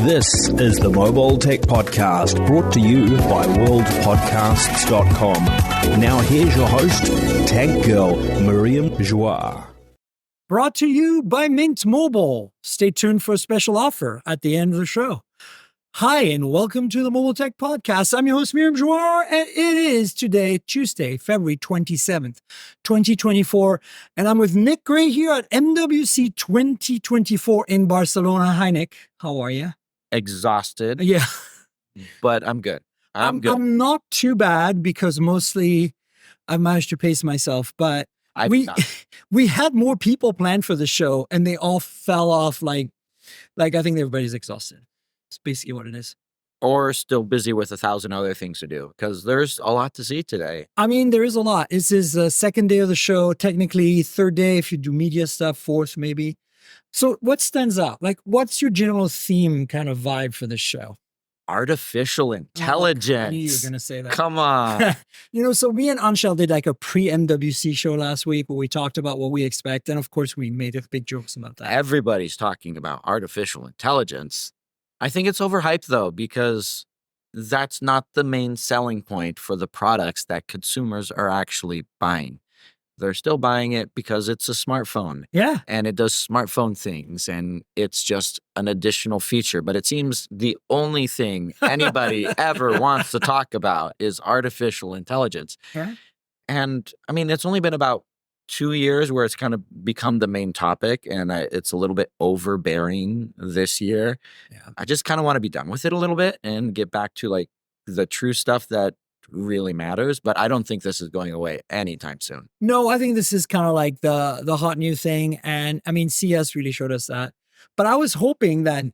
This is the Mobile Tech Podcast, brought to you by worldpodcasts.com. Now here's your host, Tech Girl, Miriam Joie. Brought to you by Mint Mobile. Stay tuned for a special offer at the end of the show. Hi, and welcome to the Mobile Tech Podcast. I'm your host, Miriam Joie, and it is today, Tuesday, February 27th, 2024. And I'm with Nick Gray here at MWC 2024 in Barcelona. Hi, Nick. How are you? Exhausted. Yeah. But I'm good. I'm good. I'm not too bad because mostly I've managed to pace myself, but we had more people planned for the show and they all fell off like I think everybody's exhausted. It's basically what it is. Or still busy with 1,000 other things to do because there's a lot to see today. I mean, there is a lot. This is the second day of the show, technically third day if you do media stuff, fourth maybe. So what stands out? Like, what's your general theme kind of vibe for this show? Artificial intelligence. I knew you were going to say that. Come on. So me and Anshel did like a pre-MWC show last week where we talked about what we expect. And of course, we made big jokes about that. Everybody's talking about artificial intelligence. I think it's overhyped, though, because that's not the main selling point for the products that consumers are actually buying. They're still buying it because it's a smartphone. Yeah. And it does smartphone things, and it's just an additional feature. But it seems the only thing anybody ever wants to talk about is artificial intelligence. Yeah. And, I mean, it's only been about 2 years where it's kind of become the main topic, and it's a little bit overbearing this year. Yeah. I just kind of want to be done with it a little bit and get back to like the true stuff that really matters. But I don't think this is going away anytime soon. No, I think this is kind of like the hot new thing. And I mean, CS really showed us that. But I was hoping that,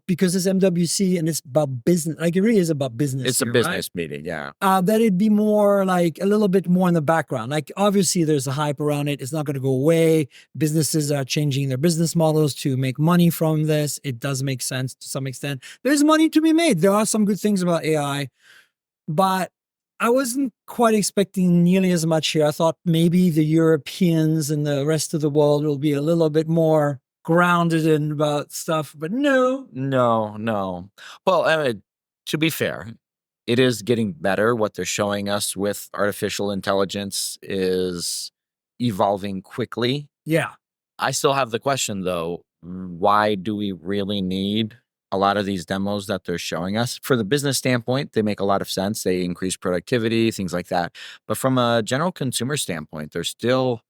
because it's MWC and it's about business, like it really is about business. It's here, a business meeting, yeah. That it'd be more like a little bit more in the background. Like obviously there's a hype around it. It's not going to go away. Businesses are changing their business models to make money from this. It does make sense to some extent. There's money to be made. There are some good things about AI, but I wasn't quite expecting nearly as much here. I thought maybe the Europeans and the rest of the world will be a little bit more grounded in about stuff, but no. Well, to be fair, it is getting better. What they're showing us with artificial intelligence is evolving quickly. Yeah. I still have the question, though, why do we really need a lot of these demos that they're showing us? For the business standpoint, they make a lot of sense. They increase productivity, things like that. But from a general consumer standpoint, there's still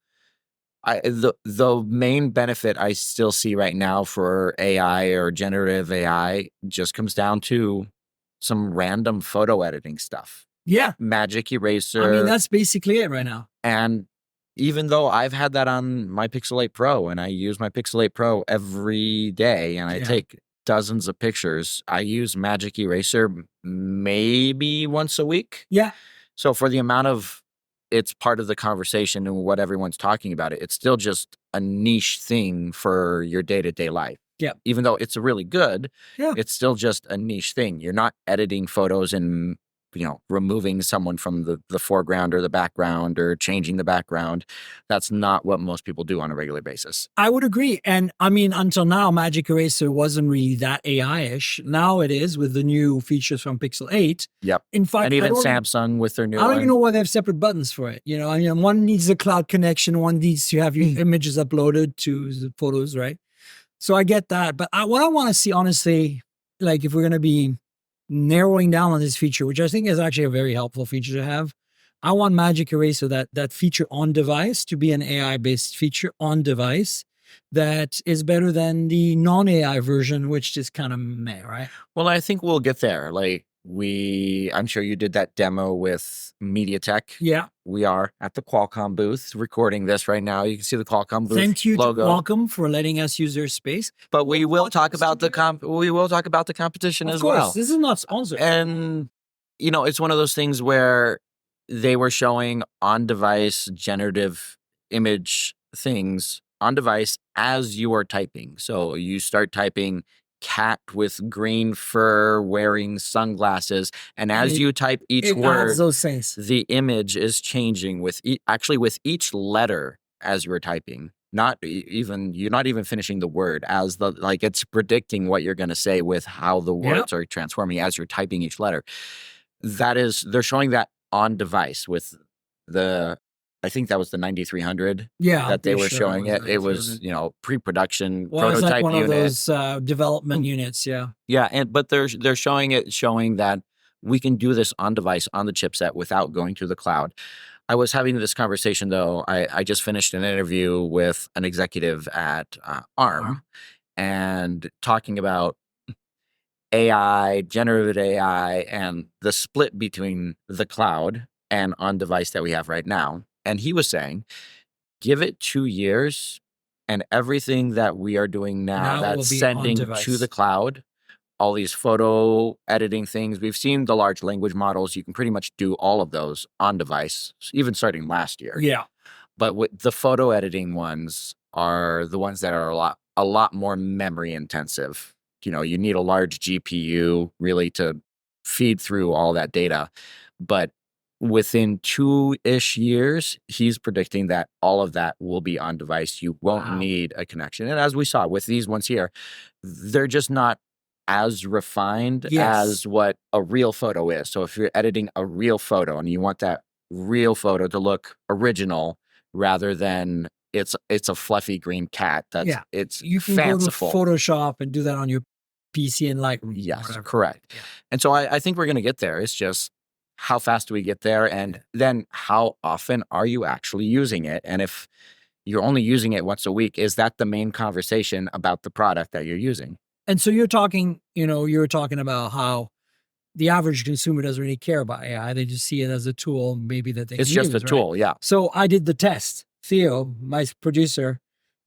the main benefit I still see right now for AI or generative AI just comes down to some random photo editing stuff. Yeah. Magic Eraser. I mean, that's basically it right now. And even though I've had that on my Pixel 8 Pro and I use my Pixel 8 Pro every day and I take dozens of pictures, I use Magic Eraser maybe once a week. Yeah. So for the amount of it's part of the conversation and what everyone's talking about it's still just a niche thing for your day-to-day life. Yeah. Even though it's really good, it's still just a niche thing. You're not editing photos and, removing someone from the foreground or the background or changing the background. That's not what most people do on a regular basis. I would agree. And I mean, until now, Magic Eraser wasn't really that AI-ish. Now it is with the new features from Pixel 8. Yep. In fact, and even Samsung with their new I don't even know why they have separate buttons for it. One needs a cloud connection. One needs to have your images uploaded to the photos, right? So I get that. But what I want to see, honestly, like if we're going to be narrowing down on this feature, which I think is actually a very helpful feature to have, I want Magic Eraser, that feature on device, to be an AI-based feature on device that is better than the non-AI version, which is kind of meh, right? Well, I think we'll get there. Like I'm sure you did that demo with MediaTek. Yeah. We are at the Qualcomm booth recording this right now. You can see the Qualcomm booth Thank you logo. to Qualcomm for letting us use their space. But we will talk about the competition as well. Of course, this is not sponsored. And it's one of those things where they were showing on-device generative image things on device as you are typing. So you start typing cat with green fur wearing sunglasses, and as you type each word, those things. The image is changing with with each letter as you were typing. you're not even finishing the word as it's predicting what you're going to say with how the words are transforming as you're typing each letter. They're showing that on device with I think that was the 9300 that they were showing it. It was, pre-production prototype it's like one unit. of those development units. Yeah. But they're showing that we can do this on device on the chipset without going through the cloud. I was having this conversation though. I just finished an interview with an executive at ARM and talking about AI, generative AI, and the split between the cloud and on device that we have right now. And he was saying, give it 2 years and everything that we are doing now that's sending to the cloud, all these photo editing things. We've seen the large language models. You can pretty much do all of those on device, even starting last year. Yeah. But the photo editing ones are the ones that are a lot more memory intensive. You need a large GPU really to feed through all that data. But within 2-ish years, he's predicting that all of that will be on device. You won't need a connection. And as we saw with these ones here, they're just not as refined as what a real photo is. So if you're editing a real photo and you want that real photo to look original rather than it's a fluffy green cat it's you can fanciful. Go to Photoshop and do that on your PC and Lightroom. Yes, correct. Yeah. And so I think we're going to get there. It's just how fast do we get there? And then how often are you actually using it? And if you're only using it once a week, is that the main conversation about the product that you're using? And so you're talking about how the average consumer doesn't really care about AI. They just see it as a tool, maybe that they can use. It's just a tool, yeah. So I did the test. Theo, my producer,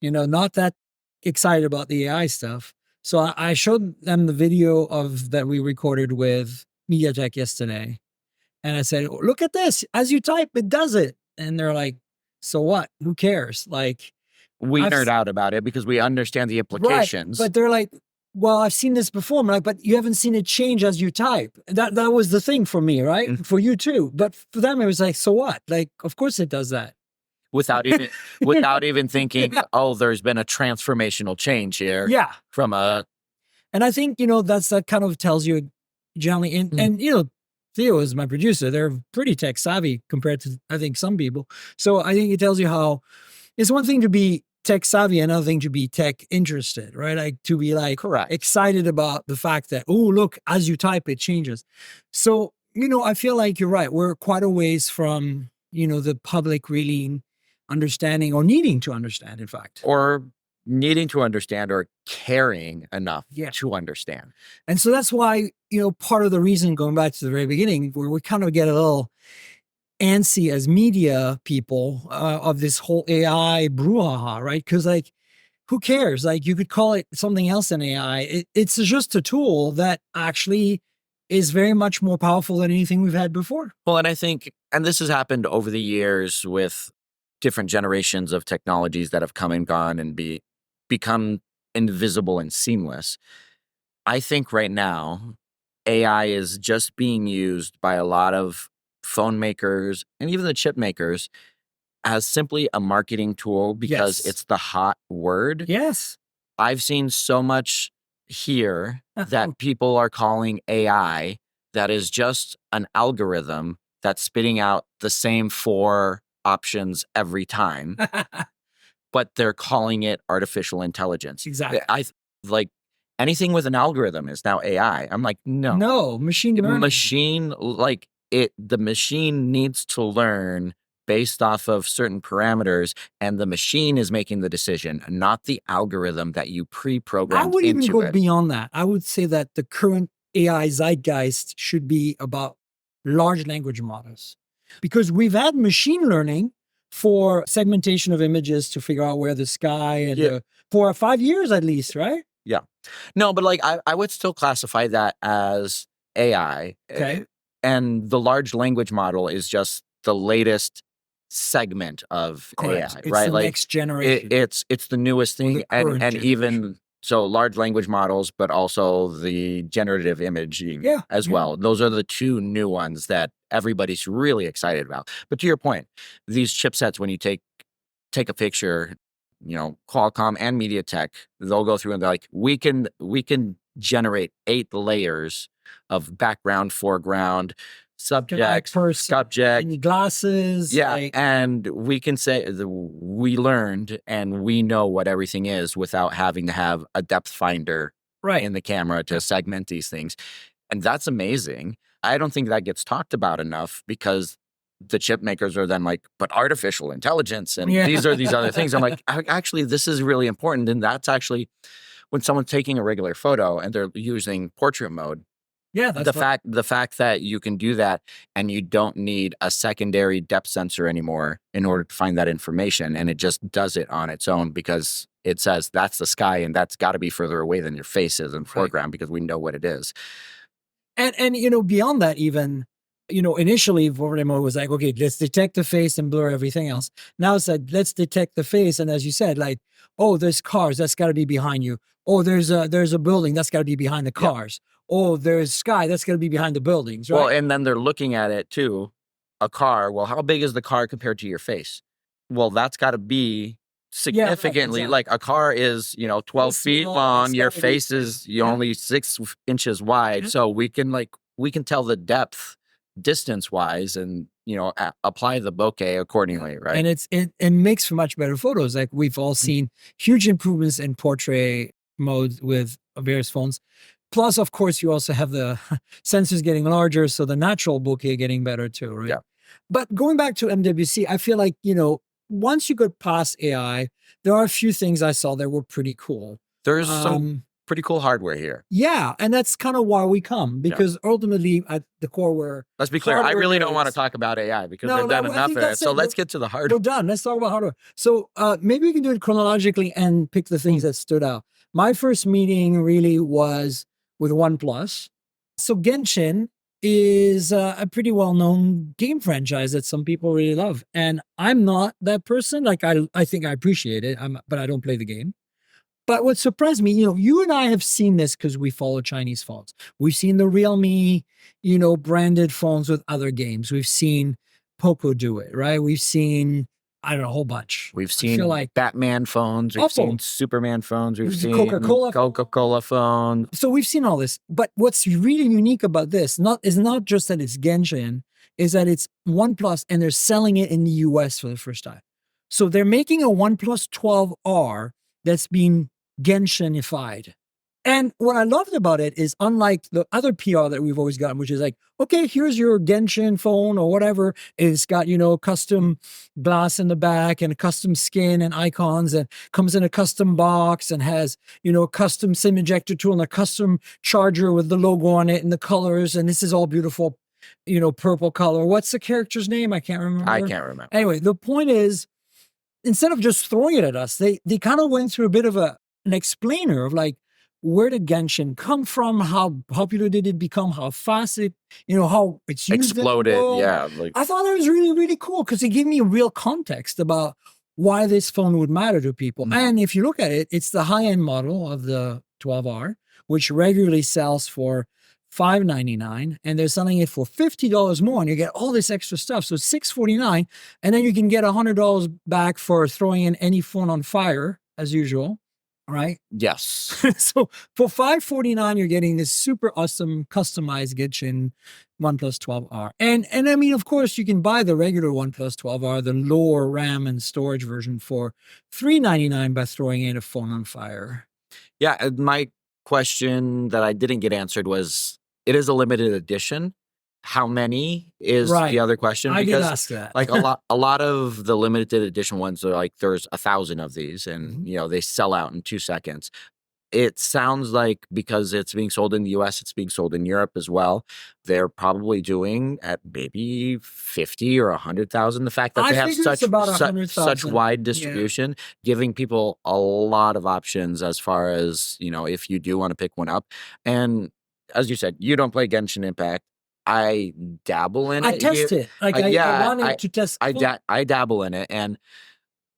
not that excited about the AI stuff. So I showed them the video that we recorded with MediaTek yesterday. And I said, look at this. As you type, it does it. And they're like, so what? Who cares? Like, we nerd out about it because we understand the implications. Right. But they're like, well, I've seen this before. I'm like, but you haven't seen it change as you type. That was the thing for me, right? Mm-hmm. For you too. But for them, it was like, so what? Like, of course it does that. Without even thinking, oh, there's been a transformational change here. Yeah. And I think, that kind of tells you generally, and Theo is my producer. They're pretty tech savvy compared to, I think, some people. So I think it tells you how it's one thing to be tech savvy, another thing to be tech interested, right? Like to be excited about the fact that, oh, look, as you type, it changes. So, I feel like you're right. We're quite a ways from, the public really understanding or needing to understand, in fact. Or needing to understand or caring enough to understand. And so that's why, part of the reason, going back to the very beginning, where we kind of get a little antsy as media people of this whole AI brouhaha, right? Because who cares? Like you could call it something else than AI. It's just a tool that actually is very much more powerful than anything we've had before. Well, and I think, and this has happened over the years with different generations of technologies that have come and gone and become invisible and seamless. I think right now, AI is just being used by a lot of phone makers and even the chip makers as simply a marketing tool because it's the hot word. Yes. I've seen so much here that people are calling AI that is just an algorithm that's spitting out the same 4 options every time. But they're calling it artificial intelligence. Exactly. I like anything with an algorithm is now AI. I'm like, no, machine learning. The machine needs to learn based off of certain parameters, and the machine is making the decision, not the algorithm that you pre-programmed into it. I would even go beyond that. I would say that the current AI zeitgeist should be about large language models, because we've had machine learning for segmentation of images to figure out where the sky and for 5 years at least, right? Yeah. No, but I would still classify that as AI. Okay. And the large language model is just the latest segment of AI, it's right? The next generation. It's the newest thing. And even so, large language models, but also the generative imaging as well. Those are the 2 new ones that everybody's really excited about. But to your point, these chipsets, when you take a picture, Qualcomm and MediaTek, they'll go through and they're like, we can generate 8 layers of background, foreground, subject, any glasses. Yeah, and we can say we learned and we know what everything is without having to have a depth finder in the camera to segment these things. And that's amazing. I don't think that gets talked about enough because the chip makers are then like, but artificial intelligence and these are these other things. I'm like, actually, this is really important. And that's actually when someone's taking a regular photo and they're using portrait mode. Yeah, the fact that you can do that and you don't need a secondary depth sensor anymore in order to find that information, and it just does it on its own because it says that's the sky and that's got to be further away than your face is in foreground because we know what it is. And beyond that, even initially portrait mode was like, okay, let's detect the face and blur everything else. Now it's like, let's detect the face, and as you said, like, oh, there's cars, that's got to be behind you. Oh, there's a building, that's got to be behind the cars. Oh, there's sky, that's going to be behind the buildings, right? Well, and then they're looking at it too. A car, well, how big is the car compared to your face? Well, that's got to be significantly, like a car is, 12 feet long, your face is only 6 inches wide. So we can tell the depth distance-wise and, apply the bokeh accordingly, right? And it makes for much better photos. Like we've all seen huge improvements in portrait mode with various phones. Plus, of course, you also have the sensors getting larger, so the natural bokeh getting better too, right? Yeah. But going back to MWC, I feel like, once you get past AI, there are a few things I saw that were pretty cool. There's some pretty cool hardware here. Yeah, and that's kind of why we come, because ultimately at the core let's be clear, I really don't want to talk about AI because they've done enough of it. So let's get to the hardware. We're done. Let's talk about hardware. So maybe we can do it chronologically and pick the things that stood out. My first meeting really was with OnePlus. So Genshin is a pretty well-known game franchise that some people really love. And I'm not that person. Like I think I appreciate it, but I don't play the game. But what surprised me, you and I have seen this because we follow Chinese phones. We've seen the Realme, branded phones with other games. We've seen Poco do it, right? We've seen, I don't know, a whole bunch. We've seen Batman phones. We've seen Superman phones. We've seen Coca-Cola phones. So we've seen all this. But what's really unique about this is not just that it's Genshin, is that it's OnePlus and they're selling it in the US for the first time. So they're making a OnePlus 12R that's been Genshin-ified. And what I loved about it is, unlike the other PR that we've always gotten, which is like, okay, here's your Genshin phone or whatever. It's got, custom glass in the back and a custom skin and icons, and comes in a custom box and has, a custom SIM ejector tool and a custom charger with the logo on it and the colors. And this is all beautiful, purple color. What's the character's name? I can't remember. Anyway, the point is, instead of just throwing it at us, they kind of went through a bit of an explainer of like, where did Genshin come from? How popular did it become? How fast how it's used exploded. Yeah. I thought that was really, really cool because it gave me real context about why this phone would matter to people. Mm-hmm. And if you look at it, it's the high-end model of the 12R, which regularly sells for $599, and they're selling it for $50 more, and you get all this extra stuff. So $649, and then you can get $100 back for throwing in any phone on fire, as usual, right? Yes. So for $549, you're getting this super awesome customized Genshin OnePlus 12R. And I mean, of course, you can buy the regular OnePlus 12R, the lower RAM and storage version, for $399 by throwing in a phone on fire. Yeah, my question that I didn't get answered was, it is a limited edition. How many is the other question? Because I did ask that. Like a lot of the limited edition ones are like, there's 1,000 of these, and they sell out in 2 seconds. It sounds like because it's being sold in the US, it's being sold in Europe as well. They're probably doing at maybe 50 or 100,000. The fact that they have such wide distribution, giving people a lot of options as far as, if you do want to pick one up. And as you said, you don't play Genshin Impact. I dabble in it. I test it. I wanted to test. I dabble in it, and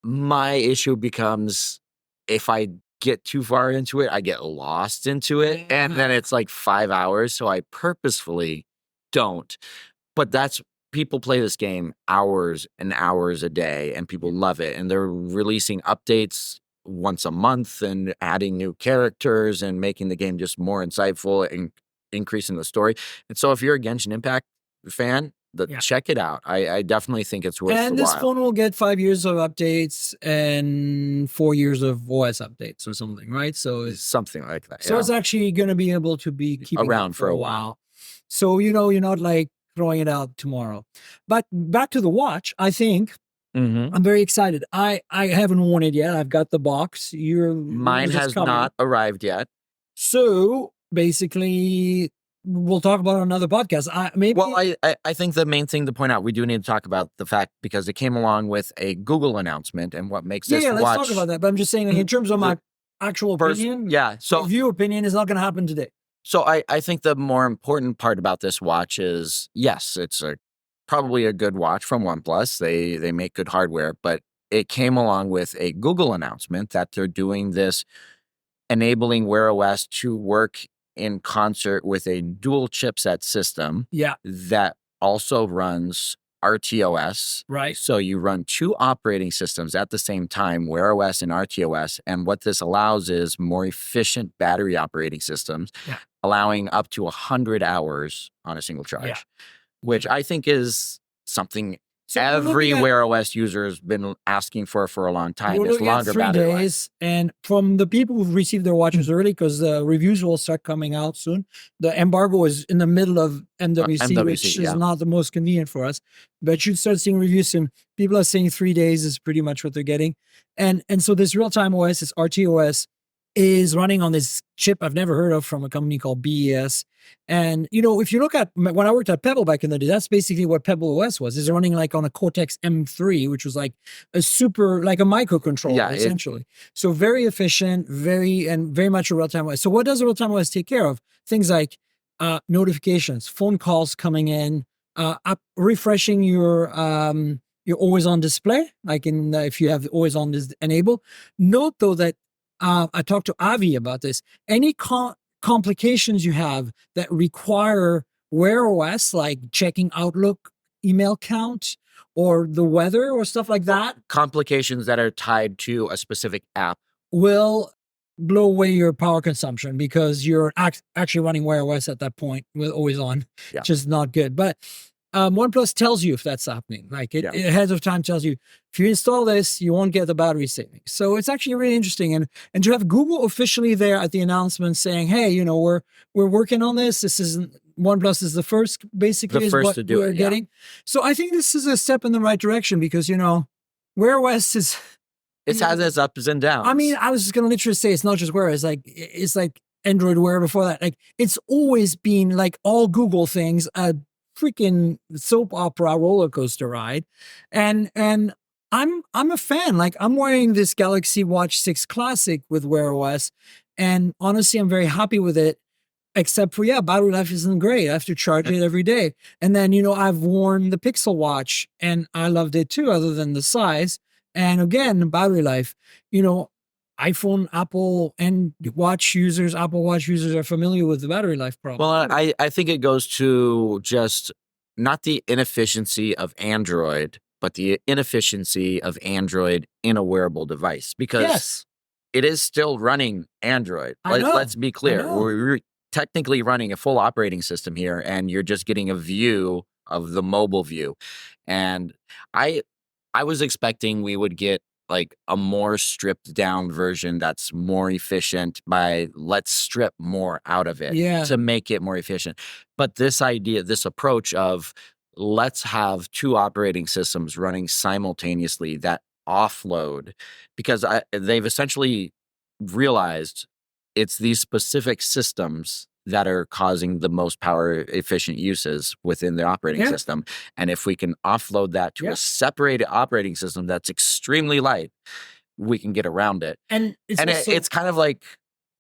my issue becomes, if I get too far into it, I get lost into it, and then it's like 5 hours. So I purposefully don't. But that's people play this game hours and hours a day, and people love it. And they're releasing updates once a month and adding new characters and making the game just more insightful and increasing the story. And so if you're a Genshin Impact fan, check it out. I definitely think it's worth And the this while. phone will get 5 years of updates and 4 years of OS updates or something, right? So it's something like that. So it's actually going to be able to be keeping around for a while. So, you're not like throwing it out tomorrow. But back to the watch, I think I'm very excited. I haven't worn it yet. I've got the box. Mine has not arrived yet. So basically, we'll talk about it on another podcast. I think the main thing to point out, we do need to talk about the fact, because it came along with a Google announcement, and what makes this watch. Let's talk about that. But I'm just saying, in terms of my actual opinion, so review opinion is not going to happen today. So I think the more important part about this watch is, yes, it's probably a good watch from OnePlus. They make good hardware, but it came along with a Google announcement that they're doing this, enabling Wear OS to work in concert with a dual chipset system that also runs RTOS. Right. So you run 2 operating systems at the same time, Wear OS and RTOS. And what this allows is more efficient battery operating systems, allowing up to 100 hours on a single charge, which I think is something every Wear OS user has been asking for a long time. We're looking at 3 days, and from the people who've received their watches early, because the reviews will start coming out soon. The embargo is in the middle of MWC, which is not the most convenient for us, but you'd start seeing reviews soon. People are saying 3 days is pretty much what they're getting, and so this real-time OS, this RTOS, is running on this chip I've never heard of from a company called BES. And, if you look at when I worked at Pebble back in the day, that's basically what Pebble OS was. It's running like on a Cortex M3, which was like a microcontroller, essentially. So very efficient, very much a real-time OS. So what does a real-time OS take care of? Things like notifications, phone calls coming in, refreshing your always on display, like if you have always on this enabled. Note though that I talked to Avi about this. Any complications you have that require Wear OS, like checking Outlook email count or the weather or stuff like that. Complications that are tied to a specific app will blow away your power consumption, because you're actually running Wear OS at that point with always on, which is not good. But OnePlus tells you if that's happening. Like it ahead of time tells you, if you install this, you won't get the battery savings. So it's actually really interesting. And to have Google officially there at the announcement saying, hey, we're working on this. This isn't, OnePlus is the first, basically, the is first what to do we're it, getting. So I think this is a step in the right direction, because, Wear OS is... It has its ups and downs. I mean, I was just going to literally say, it's not just Wear. It's like Android Wear before that. Like, it's always been like all Google things, freaking soap opera roller coaster ride, and I'm a fan. Like, I'm wearing this Galaxy Watch 6 Classic with Wear OS, and honestly, I'm very happy with it. Except for battery life isn't great. I have to charge it every day. And then I've worn the Pixel Watch, and I loved it too, other than the size. And again, battery life. iPhone, Apple, and Apple Watch users are familiar with the battery life problem. Well, I think it goes to just not the inefficiency of Android, but the inefficiency of Android in a wearable device, because it is still running Android. Let's be clear. We're technically running a full operating system here, and you're just getting a view of the mobile view. And I was expecting we would get like a more stripped down version that's more efficient by let's strip more out of it to make it more efficient. But this approach of let's have 2 operating systems running simultaneously that offload, because they've essentially realized it's these specific systems that are causing the most power efficient uses within the operating system. And if we can offload that to a separated operating system that's extremely light, we can get around it. And it's kind of like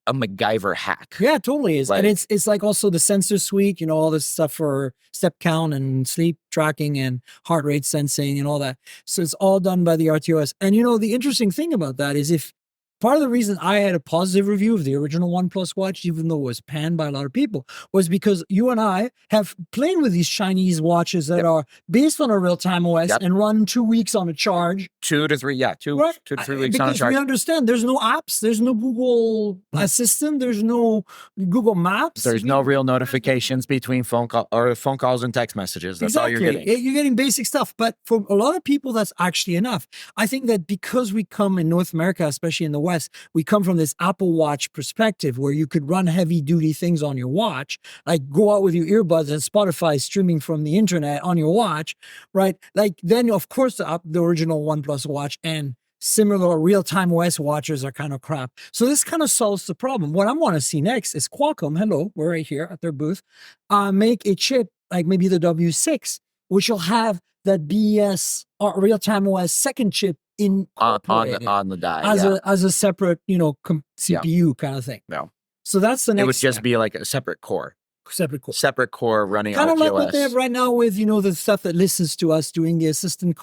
a MacGyver hack. Yeah, totally is. And it's like also the sensor suite, all this stuff for step count and sleep tracking and heart rate sensing and all that. So it's all done by the RTOS. And the interesting thing about that is if part of the reason I had a positive review of the original OnePlus watch, even though it was panned by a lot of people, was because you and I have played with these Chinese watches that are based on a real-time OS and run 2 weeks on a charge. 2 to 3, two to 3 weeks on a Because charge. we understand there's no apps, there's no Google Assistant, there's no Google Maps. There's no real notifications between phone calls and text messages. That's all you're getting. You're getting basic stuff. But for a lot of people, that's actually enough. I think that because we come in North America, especially in the West, we come from this Apple Watch perspective where you could run heavy duty things on your watch, like go out with your earbuds and Spotify streaming from the internet on your watch, right? Like then, of course, the original OnePlus watch and similar real-time OS watches are kind of crap. So this kind of solves the problem. What I want to see next is Qualcomm, hello, we're right here at their booth, make a chip like maybe the W6, which will have that BES or real-time OS second chip incorporated on the die as a separate, CPU kind of thing. No. So that's the next It would just step. be like a separate core. Separate core running kind on of like QoS. what they have right now with the stuff that listens to us doing the assistant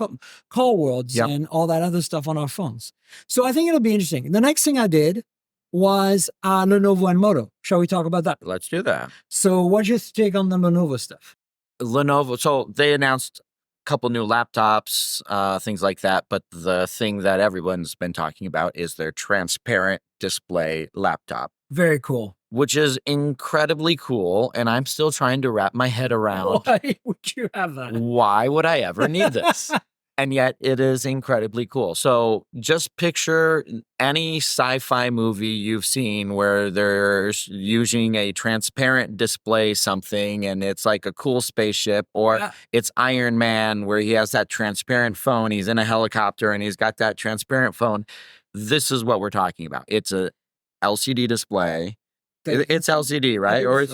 call worlds and all that other stuff on our phones. So I think it'll be interesting. The next thing I did was Lenovo and Moto. Shall we talk about that? Let's do that. So what's your take on the Lenovo stuff? Lenovo, so they announced a couple new laptops, things like that, but the thing that everyone's been talking about is their transparent display laptop. Very cool. Which is incredibly cool, and I'm still trying to wrap my head around. Why would you have that? Why would I ever need this? And yet it is incredibly cool. So just picture any sci-fi movie you've seen where they're using a transparent display something and it's like a cool spaceship, or it's Iron Man where he has that transparent phone. He's in a helicopter and he's got that transparent phone. This is what we're talking about. It's a LCD display. It's LCD, right? Or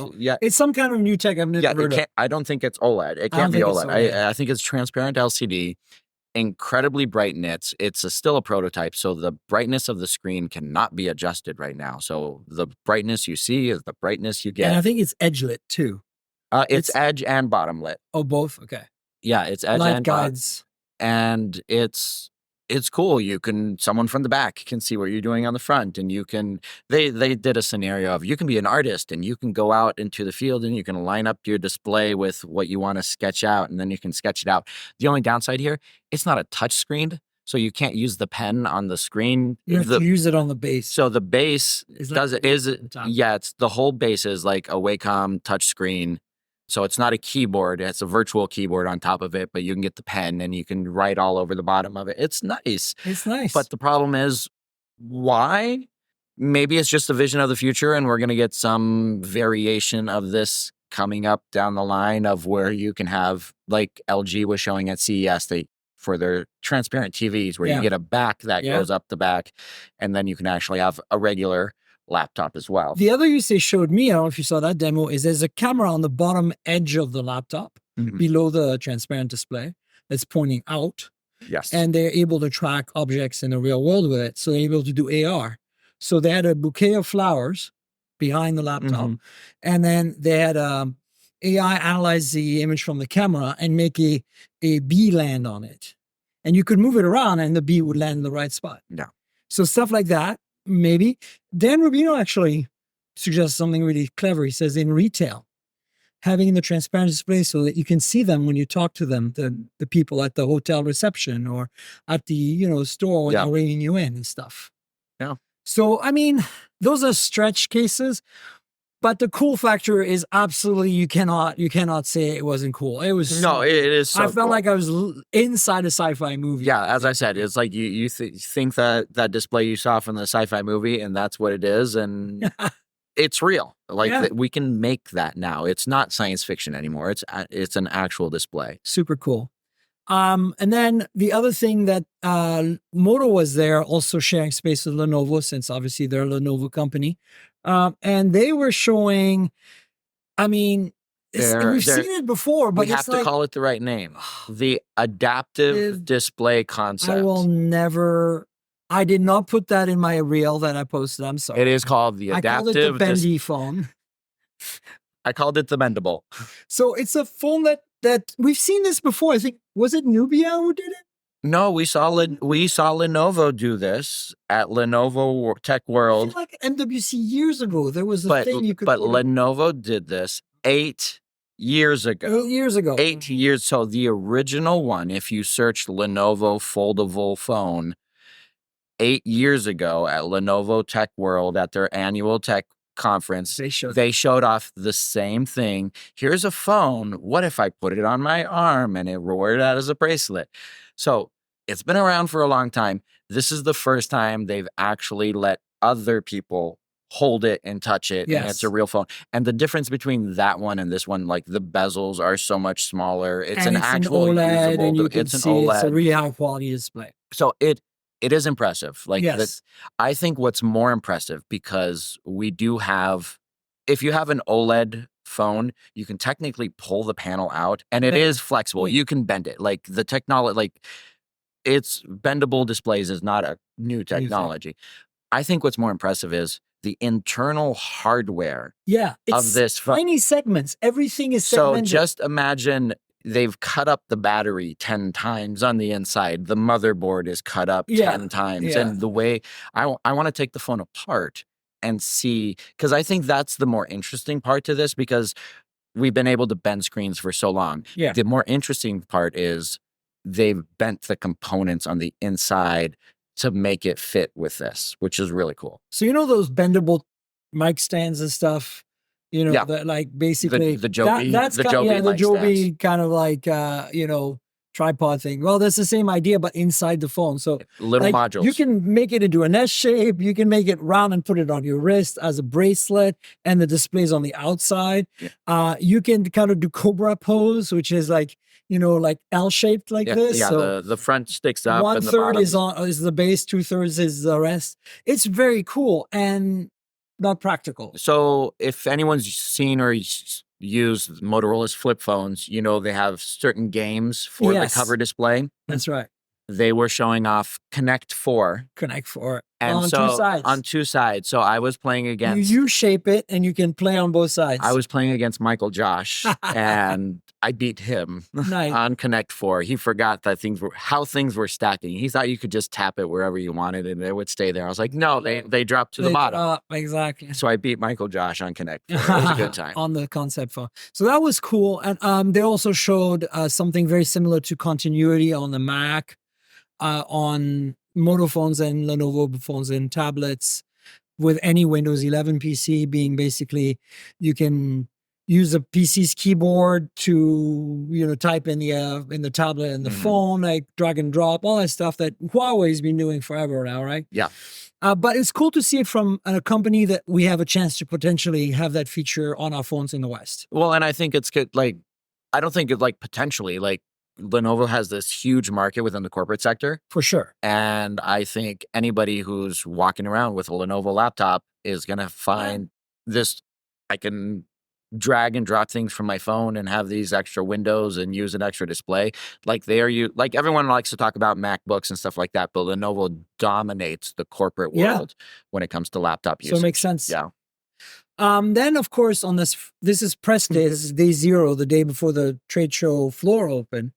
it's some kind of new tech I've never heard of. I don't think it's OLED. It can't be OLED. I think it's transparent LCD, incredibly bright nits. It's still a prototype, so the brightness of the screen cannot be adjusted right now. So the brightness you see is the brightness you get. And I think it's edge lit too. It's edge and bottom lit. Oh, both? Okay. Yeah, it's edge Light and guides. And it's cool. Someone from the back can see what you're doing on the front, and they did a scenario of you can be an artist and you can go out into the field and you can line up your display with what you want to sketch out, and then you can sketch it out. The only downside here, it's not a touch screen, so you can't use the pen on the screen. You have to use it on the base. So the base it's the whole base is like a Wacom touch screen. So it's not a keyboard, it's a virtual keyboard on top of it, but you can get the pen and you can write all over the bottom of it. It's nice. It's nice. But the problem is, why? Maybe it's just a vision of the future and we're going to get some variation of this coming up down the line of where you can have, like LG was showing at CES, for their transparent TVs where you get a back that goes up the back, and then you can actually have a regular laptop as well. The other use they showed me, I don't know if you saw that demo, is there's a camera on the bottom edge of the laptop below the transparent display that's pointing out. Yes. And they're able to track objects in the real world with it. So they're able to do AR. So they had a bouquet of flowers behind the laptop. And then they had AI analyze the image from the camera and make a bee land on it. And you could move it around and the bee would land in the right spot. Yeah. So stuff like that. Maybe. Dan Rubino actually suggests something really clever. He says in retail, having the transparent display so that you can see them when you talk to them, the people at the hotel reception or at the store when they're ringing you in and stuff. Yeah. So, I mean, those are stretch cases, but the cool factor is absolutely you cannot say it wasn't cool. It was it is. So I felt like I was inside a sci-fi movie. Yeah, as I said, it's like you think that display you saw from the sci-fi movie, and that's what it is, and it's real. Like we can make that now. It's not science fiction anymore. It's an actual display. Super cool. And then the other thing that Moto was there also sharing space with Lenovo, since obviously they're a Lenovo company. And they were showing, I mean, we've seen it before, but we have to call it the right name. The adaptive display concept. I did not put that in my reel that I posted. I'm sorry. It is called the adaptive. I called it the bendy phone. I called it the bendable. So it's a phone that we've seen this before. I think, was it Nubia who did it? No, we saw Lenovo do this at Lenovo Tech I World, feel like MWC years ago, there was a but thing you could but put it- Lenovo did this 8 years ago. years ago. 8 years. So the original one, if you search Lenovo foldable phone, 8 years ago at Lenovo Tech World at their annual tech conference, they showed off the same thing. Here's a phone. What if I put it on my arm and it wore it out as a bracelet? So it's been around for a long time. This is the first time they've actually let other people hold it and touch it. Yes. And it's a real phone. And the difference between that one and this one, like the bezels are so much smaller. It's And an actual OLED, usable. and you can It's an see OLED. it's a really high quality display. So it is impressive. Like Yes. I think what's more impressive, because we do have, if you have an OLED phone, you can technically pull the panel out and it is flexible. You can bend it. Like the technology, like it's bendable displays is not a new technology. I think what's more impressive is the internal hardware of this phone. Tiny segments. Everything is So segmented. just imagine they've cut up the battery 10 times on the inside. The motherboard is cut up 10 times. Yeah. And the way I want to take the phone apart and see, because I think that's the more interesting part to this, because we've been able to bend screens for so long. Yeah. The more interesting part is they've bent the components on the inside to make it fit with this, which is really cool. So you know those bendable mic stands and stuff? You know, that like basically the Joby, that's the kind, Joby, the mic Joby stands. kind of like you know, tripod thing. Well, that's the same idea, but inside the phone. So little like, modules. you can make it into an S shape. You can make it round and put it on your wrist as a bracelet, and the display's on the outside. Yeah. You can kind of do Cobra pose, which is like, you know, like L shaped like this. Yeah, so the front sticks up. One and the third bottom is the base, 2/3 is the rest. It's very cool and not practical. So if anyone's seen or used Motorola's flip phones, you know they have certain games for the cover display. That's right. They were showing off Connect 4. Connect 4. And on so, 2 sides. On 2 sides. So I was playing against... You shape it and you can play on both sides. I was playing against Michael Josh and I beat him on Connect 4. He forgot that how things were stacking. He thought you could just tap it wherever you wanted and it would stay there. I was like, no, they dropped to the bottom. Exactly. So I beat Michael Josh on Connect 4. It was a good time. On the concept phone. So that was cool. And they also showed something very similar to continuity on the Mac, on Moto phones and Lenovo phones and tablets, with any Windows 11 PC being basically, you can use a PC's keyboard to, you know, type in the tablet and the phone, like drag and drop, all that stuff that Huawei's been doing forever now, right? Yeah. But it's cool to see it from a company that we have a chance to potentially have that feature on our phones in the West. Well, and I think it's good. Like, I don't think it like potentially like Lenovo has this huge market within the corporate sector. For sure. And I think anybody who's walking around with a Lenovo laptop is going to find this. I can drag and drop things from my phone and have these extra windows and use an extra display. Like like everyone likes to talk about MacBooks and stuff like that, but Lenovo dominates the corporate world when it comes to laptop usage. So it makes sense. Yeah. Then, of course, on this is press day. This is day 0, the day before the trade show floor open.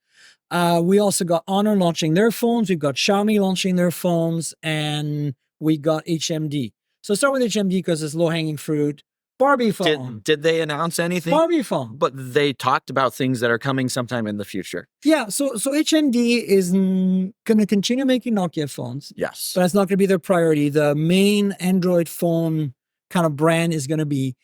We also got Honor launching their phones. We've got Xiaomi launching their phones, and we got HMD. So start with HMD because it's low-hanging fruit. Barbie phone. Did they announce anything? Barbie phone. But they talked about things that are coming sometime in the future. Yeah, so HMD is going to continue making Nokia phones. Yes. But it's not going to be their priority. The main Android phone kind of brand is going to be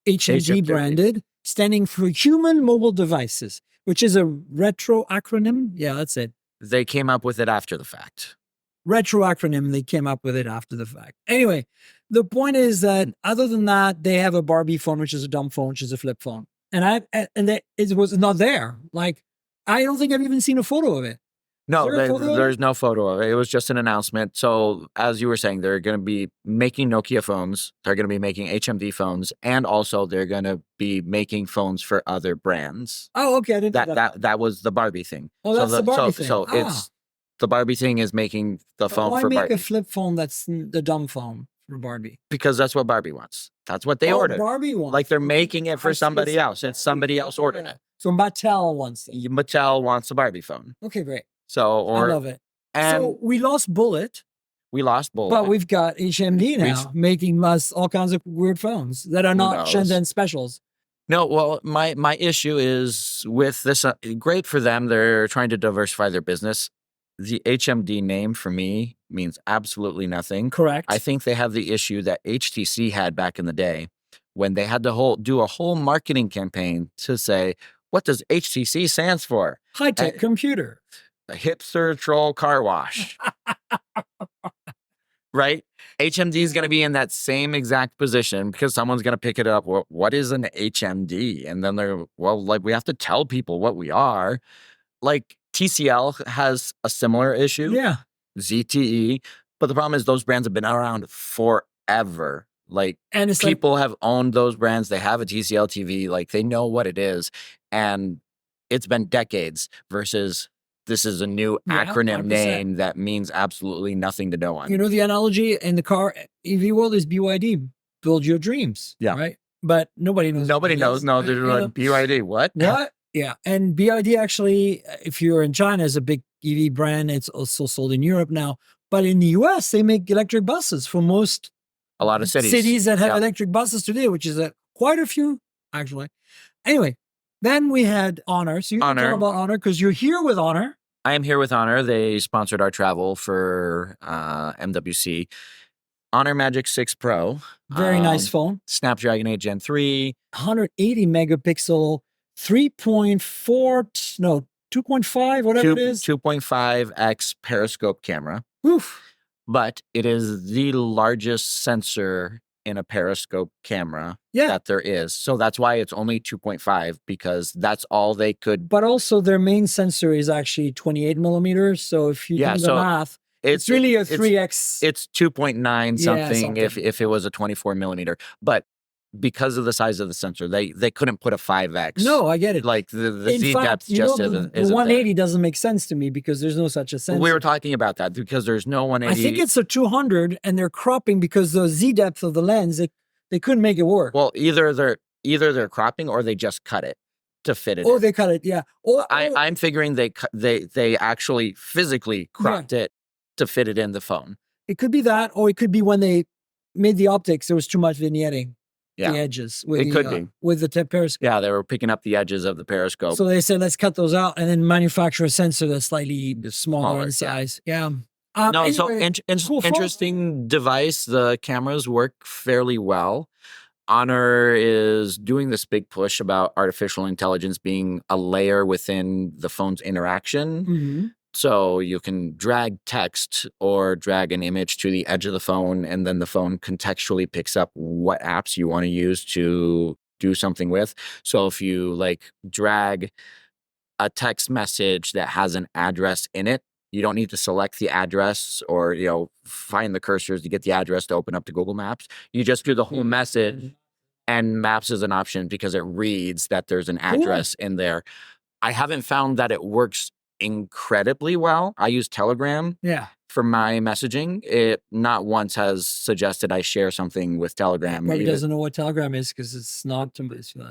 HMD branded, standing for Human Mobile Devices, which is a retro acronym. Yeah, that's it. They came up with it after the fact. Retro acronym. They came up with it after the fact. Anyway, the point is that other than that, they have a Barbie phone, which is a dumb phone, which is a flip phone. And it was not there. Like, I don't think I've even seen a photo of it. No, there's no photo of it. It was just an announcement. So as you were saying, they're going to be making Nokia phones. They're going to be making HMD phones. And also they're going to be making phones for other brands. Oh, okay. I didn't know that was the Barbie thing. Oh, that's the Barbie thing. So it's the Barbie thing is making the phone for Barbie. Why make a flip phone that's the dumb phone for Barbie? Because that's what Barbie wants. That's what they ordered. Barbie wants. Like they're making it for somebody else. It's somebody else ordered it. So Mattel wants it. Mattel wants a Barbie phone. Okay, great. So, I love it. And So we lost Bullet, we lost Bullet. but we've got HMD now making us all kinds of weird phones that are not Shenzhen specials. No, well, my issue is with this. Great for them; they're trying to diversify their business. The HMD name for me means absolutely nothing. Correct. I think they have the issue that HTC had back in the day when they had to do a whole marketing campaign to say, what does HTC stands for? High tech computer. A hipster troll car wash. Right? HMD is going to be in that same exact position because someone's going to pick it up. Well, what is an HMD? And then we have to tell people what we are. Like TCL has a similar issue. Yeah. ZTE. But the problem is those brands have been around forever. Like, and it's people have owned those brands. They have a TCL TV. Like, they know what it is. And it's been decades versus this is a new acronym 100%. name that means absolutely nothing to no one. You know, the analogy in the car EV world is BYD, build your dreams. Yeah. Right? But nobody knows. Nobody knows. No, they're like, BYD, what? What? Yeah. And BYD actually, if you're in China, is a big EV brand. It's also sold in Europe now. But in the US, they make electric buses for most a lot of cities. Cities that have electric buses today, which is quite a few, actually. Anyway, then we had Honor. So you can talk about Honor because you're here with Honor. I am here with Honor. They sponsored our travel for MWC. Honor Magic6 Pro. Very nice phone. Snapdragon 8 Gen 3. 180 megapixel, 2.5, whatever it is. 2.5x periscope camera. Oof. But it is the largest sensor in a periscope camera that there is. So that's why it's only 2.5 because that's all they could. But also their main sensor is actually 28 millimeters. So if you do the math, it's really a 3x. It's 2.9 something if it was a 24 millimeter. But because of the size of the sensor, they couldn't put a 5x. No, I get it. Like the Z depth just isn't. The 180 doesn't make sense to me because there's no such a sensor. We were talking about that because there's no 180. I think it's a 200 and they're cropping because the Z depth of the lens, they couldn't make it work. Well, either they're cropping or they just cut it to fit it. Oh, they cut it, yeah. I'm figuring they actually physically cropped it to fit it in the phone. It could be that, or it could be when they made the optics, there was too much vignetting. The edges. With the periscope. Yeah, they were picking up the edges of the periscope. So they said, let's cut those out and then manufacture a sensor that's slightly smaller in size. Yeah. Interesting device. The cameras work fairly well. Honor is doing this big push about artificial intelligence being a layer within the phone's interaction. Mm-hmm. So you can drag text or drag an image to the edge of the phone, and then the phone contextually picks up what apps you want to use to do something with. So if you drag a text message that has an address in it, you don't need to select the address or find the cursors to get the address to open up to Google Maps. You just do the whole message, and Maps is an option because it reads that there's an address in there. I haven't found that it works incredibly well. I use Telegram for my messaging. It not once has suggested I share something with Telegram. Probably doesn't know what Telegram is because it's not.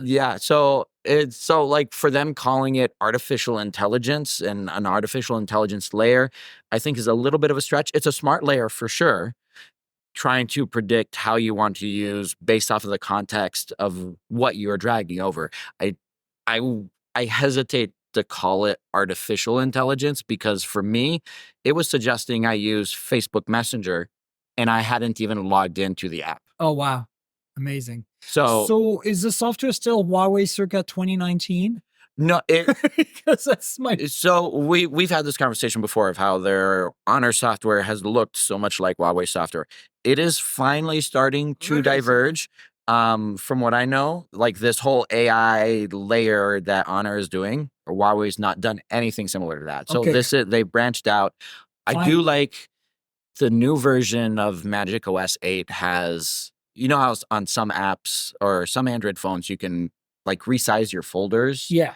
Yeah, so it's for them calling it artificial intelligence and an artificial intelligence layer, I think is a little bit of a stretch. It's a smart layer for sure. Trying to predict how you want to use based off of the context of what you're dragging over. I hesitate to call it artificial intelligence because for me, it was suggesting I use Facebook Messenger and I hadn't even logged into the app. Oh, wow. Amazing. So is the software still Huawei circa 2019? No, because that's So we've had this conversation before of how their Honor software has looked so much like Huawei software. It is finally starting to diverge. From what I know, this whole AI layer that Honor is doing, Huawei's not done anything similar to that. So they branched out. I do like the new version of Magic OS 8 has, how on some apps or some Android phones, you can resize your folders. Yeah.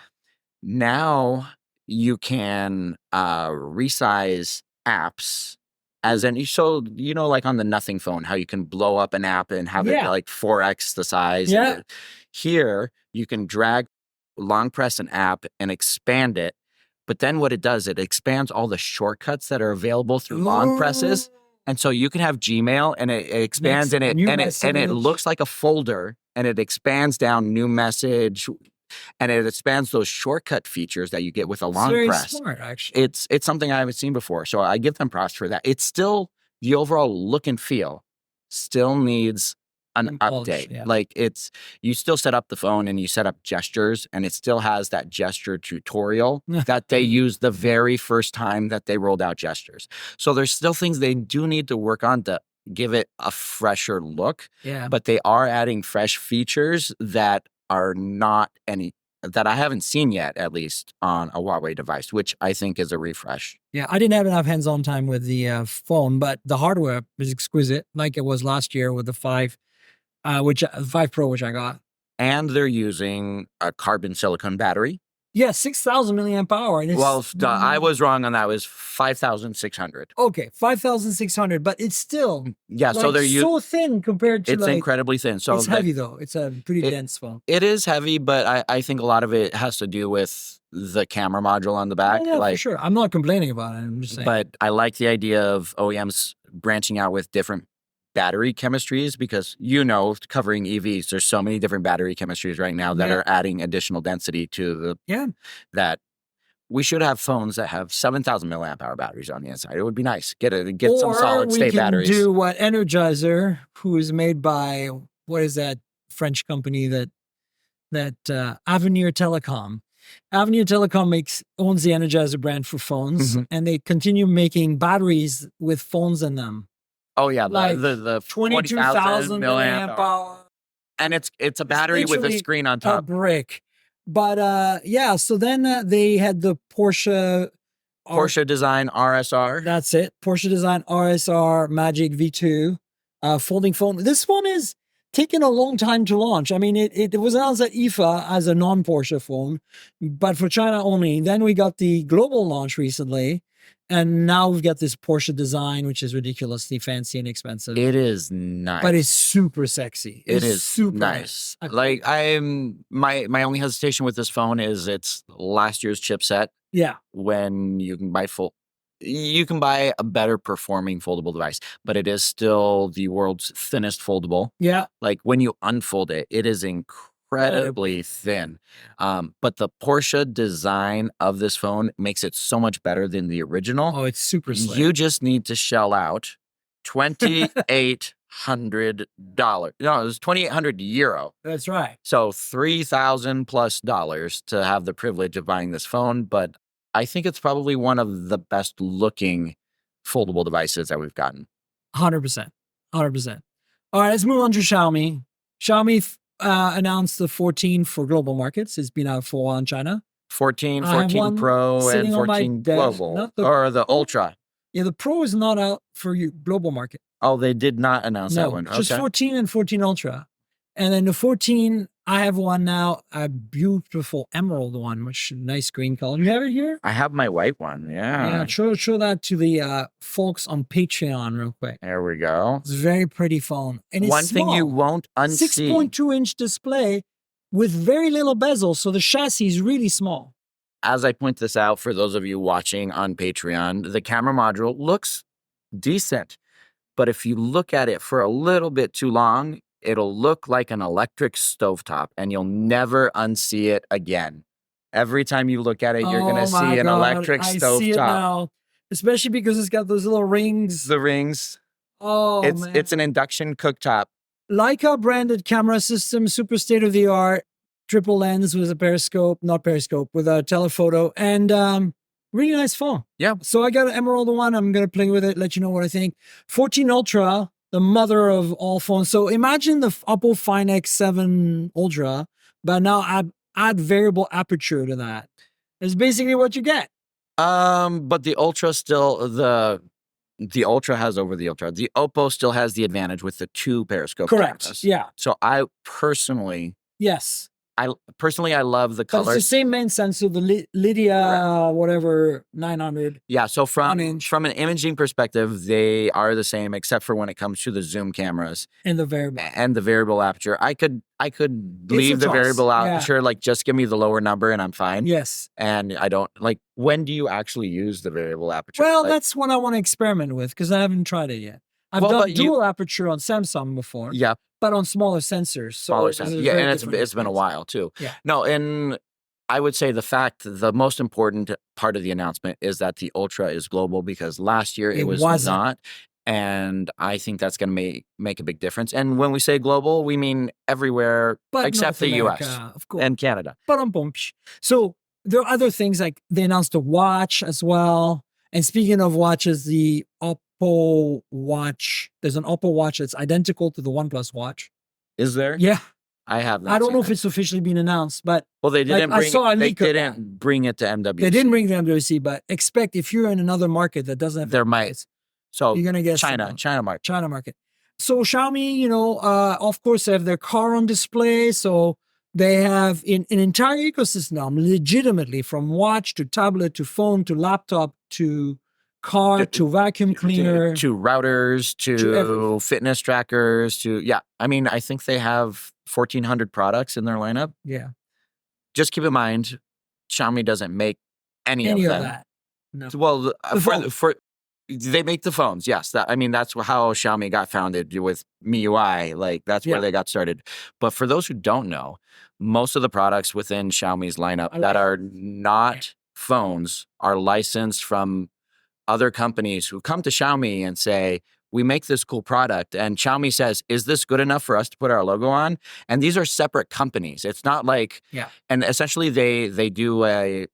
Now you can resize apps. On the Nothing phone, how you can blow up an app and have it 4x the size. Yeah. Here, you can long press an app and expand it But then what it does, it expands all the shortcuts that are available through on presses. And so you can have Gmail and it expands Next, and new it message. looks like a folder and it expands down new message and it expands those shortcut features that you get with a long very press. smart, actually. It's something I haven't seen before. So I give them props for that. It's still the overall look and feel still needs an Some polish, update. yeah. Like you still set up the phone and you set up gestures and it still has that gesture tutorial that they used the very first time that they rolled out gestures. So there's still things they do need to work on to give it a fresher look. Yeah. But they are adding fresh features that are not any that I haven't seen yet, at least on a Huawei device, which I think is a refresh. Yeah, I didn't have enough hands-on time with the phone, but the hardware is exquisite, like it was last year with the 5 Pro, which I got. And they're using a carbon silicon battery. Yeah, 6,000 milliamp hour. And it's, I was wrong on that. It was 5,600. Okay, 5,600, but it's still Yeah, so they're so thin compared to it's incredibly thin. So it's heavy though. It's a pretty dense phone. It is heavy, but I think a lot of it has to do with the camera module on the back. Yeah, for sure. I'm not complaining about it. I'm just saying. But I like the idea of OEMs branching out with different battery chemistries because, covering EVs, there's so many different battery chemistries right now that are adding additional density to that we should have phones that have 7,000 milliamp hour batteries on the inside. It would be nice. Get some solid state batteries. Or we can do what Energizer, who is made by, what is that French company that Avenir Telecom. Avenir Telecom owns the Energizer brand for phones, and they continue making batteries with phones in them. Oh yeah, like the 22,000 milliamp hour. And it's a battery with a screen on top. A brick. But so then they had the Porsche design RSR. That's it. Porsche design RSR Magic V2 folding phone. This one is taken a long time to launch. I mean, it was announced at IFA as a non-Porsche phone, but for China only. Then we got the global launch recently. And now we've got this Porsche design, which is ridiculously fancy and expensive. It is nice. But it's super sexy. It is super nice. Like my only hesitation with this phone is it's last year's chipset. Yeah. When you can buy a better performing foldable device, but it is still the world's thinnest foldable. Yeah. Like when you unfold it, it is incredibly thin. But the Porsche design of this phone makes it so much better than the original. Oh, it's super slick. You just need to shell out $2,800. No, it was 2,800 euro. That's right. So $3,000+ to have the privilege of buying this phone. But I think it's probably one of the best looking foldable devices that we've gotten. 100%. 100%. All right, let's move on to Xiaomi. Xiaomi announced the 14 for global markets. It's been out for a while in China. 14 Pro, and 14 global. Or the Ultra. Yeah, the Pro is not out for you global market. Oh, they did not announce that one. Just 14 and 14 Ultra. And then the 14, I have one now, a beautiful emerald one, which nice green color. You have it here? I have my white one, yeah. Yeah, show that to the folks on Patreon real quick. There we go. It's a very pretty phone. And it's one thing you won't unsee. 6.2-inch display with very little bezel, so the chassis is really small. As I point this out for those of you watching on Patreon, the camera module looks decent. But if you look at it for a little bit too long, it'll look like an electric stovetop, and you'll never unsee it again. Every time you look at it, you're going to see an electric stovetop. I see it now, especially because it's got those little rings. The rings. Oh, it's an induction cooktop. Leica branded camera system, super state-of-the-art, triple lens with with a telephoto, and really nice phone. Yeah. So I got an emerald one. I'm going to play with it, let you know what I think. 14 Ultra, the mother of all phones. So imagine the Oppo Find X7 Ultra, but now add variable aperture to that. It's basically what you get. But the Ultra still, the Ultra has over the Ultra. The Oppo still has the advantage with the 2 periscope cameras. Yeah. So I personally... Yes. I personally, I love the But it's color. the same main sensor, the Lydia, whatever, 900. Yeah, so from 1-inch. an imaging perspective, they are the same, except for when it comes to the zoom cameras And the variable. and the variable aperture. I could leave the choice. variable Yeah. aperture, like just give me the lower number and I'm fine. Yes. And I don't like. When do you actually use the variable aperture? Well, Like, that's what I want to experiment with because I haven't tried it yet. I've Well, done but you- dual aperture on Samsung before, yeah, but on smaller sensors. So smaller it's a sense. Yeah, very and different it's been a experience. while too. Yeah. No, and I would say the most important part of the announcement is that the Ultra is global because last year it was wasn't. not. And I think that's going to make a big difference. And when we say global, we mean everywhere But except North the America, US of course. and Canada. So there are other things like they announced a watch as well. And speaking of watches, the Oppo watch, there's an Oppo watch that's identical to the OnePlus watch. Is there? Yeah. I have not. I don't seen know if that. it's officially been announced, but Well, they didn't I bring saw a they leak of didn't bring it to MWC. they didn't bring the MWC, but expect if you're in another market that doesn't have There might. So you're gonna get China market. China market. So Xiaomi, of course, they have their car on display. So they have an entire ecosystem, legitimately, from watch to tablet to phone to laptop to car to vacuum cleaner. To routers, to everything. fitness trackers, I mean, I think they have 1,400 products in their lineup. Yeah. Just keep in mind, Xiaomi doesn't make any of them. That. No. Well, phone. for they make the phones. Yes, that's how Xiaomi got founded with MIUI. Like that's where they got started. But for those who don't know, most of the products within Xiaomi's lineup that are not phones are licensed from other companies who come to Xiaomi and say, we make this cool product. And Xiaomi says, is this good enough for us to put our logo on? And these are separate companies. It's not like, and essentially they do a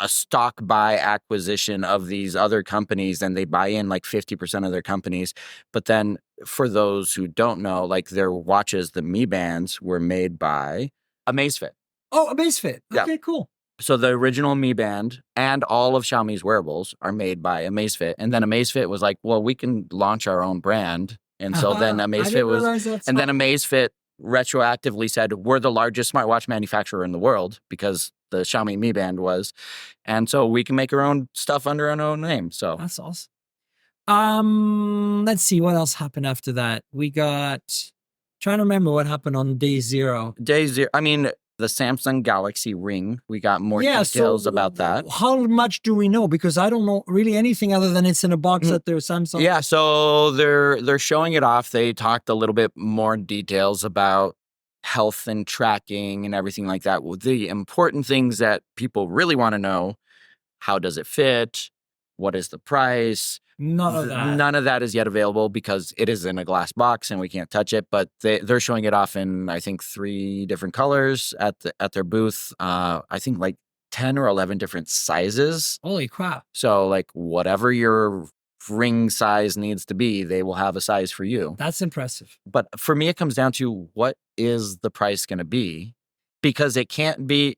stock buy acquisition of these other companies and they buy in like 50% of their companies. But then for those who don't know, like their watches, the Mi Bands were made by Amazfit. Oh, Amazfit. Okay, cool. So the original Mi Band and all of Xiaomi's wearables are made by Amazfit. And then Amazfit was like, well, we can launch our own brand. And so then Amazfit retroactively said, we're the largest smartwatch manufacturer in the world because the Xiaomi Mi Band was. And so we can make our own stuff under our own name. So that's awesome. Let's see what else happened after that. We got trying to remember what happened on day zero. I mean, the Samsung Galaxy Ring, we got more details about that. How much do we know? Because I don't know really anything other than it's in a box at their Samsung. Yeah, so they're showing it off. They talked a little bit more details about health and tracking and everything like that. The important things that people really want to know: how does it fit? What is the price? None of that is yet available because it is in a glass box and we can't touch it. But they're showing it off in, I think, 3 different colors at their booth. I think like 10 or 11 different sizes. Holy crap! So like whatever your ring size needs to be, they will have a size for you. That's impressive. But for me, it comes down to what is the price going to be, because it can't be.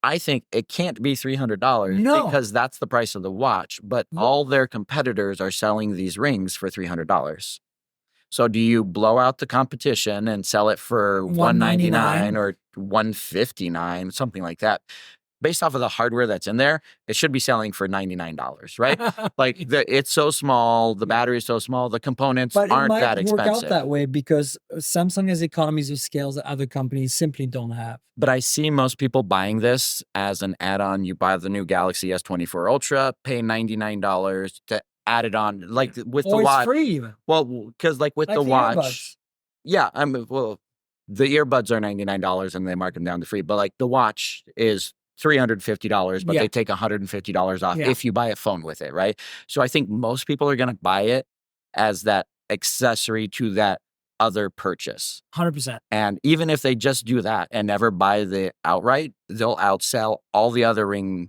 I think it can't be $300 because that's the price of the watch. But all their competitors are selling these rings for $300. So do you blow out the competition and sell it for $199 or $159, something like that? Based off of the hardware that's in there, it should be selling for $99, right? Like it's so small, the battery is so small, the components aren't that expensive. But it might work out that way because Samsung has economies of scale that other companies simply don't have. But I see most people buying this as an add-on. You buy the new Galaxy S24 Ultra, pay $99 to add it on, like with the watch. It's free even. Well, because like with the watch, earbuds. Yeah, the earbuds are $99 and they mark them down to free. But like the watch is $350, but they take $150 off if you buy a phone with it, right? So I think most people are going to buy it as that accessory to that other purchase. 100%. And even if they just do that and never buy the outright, they'll outsell all the other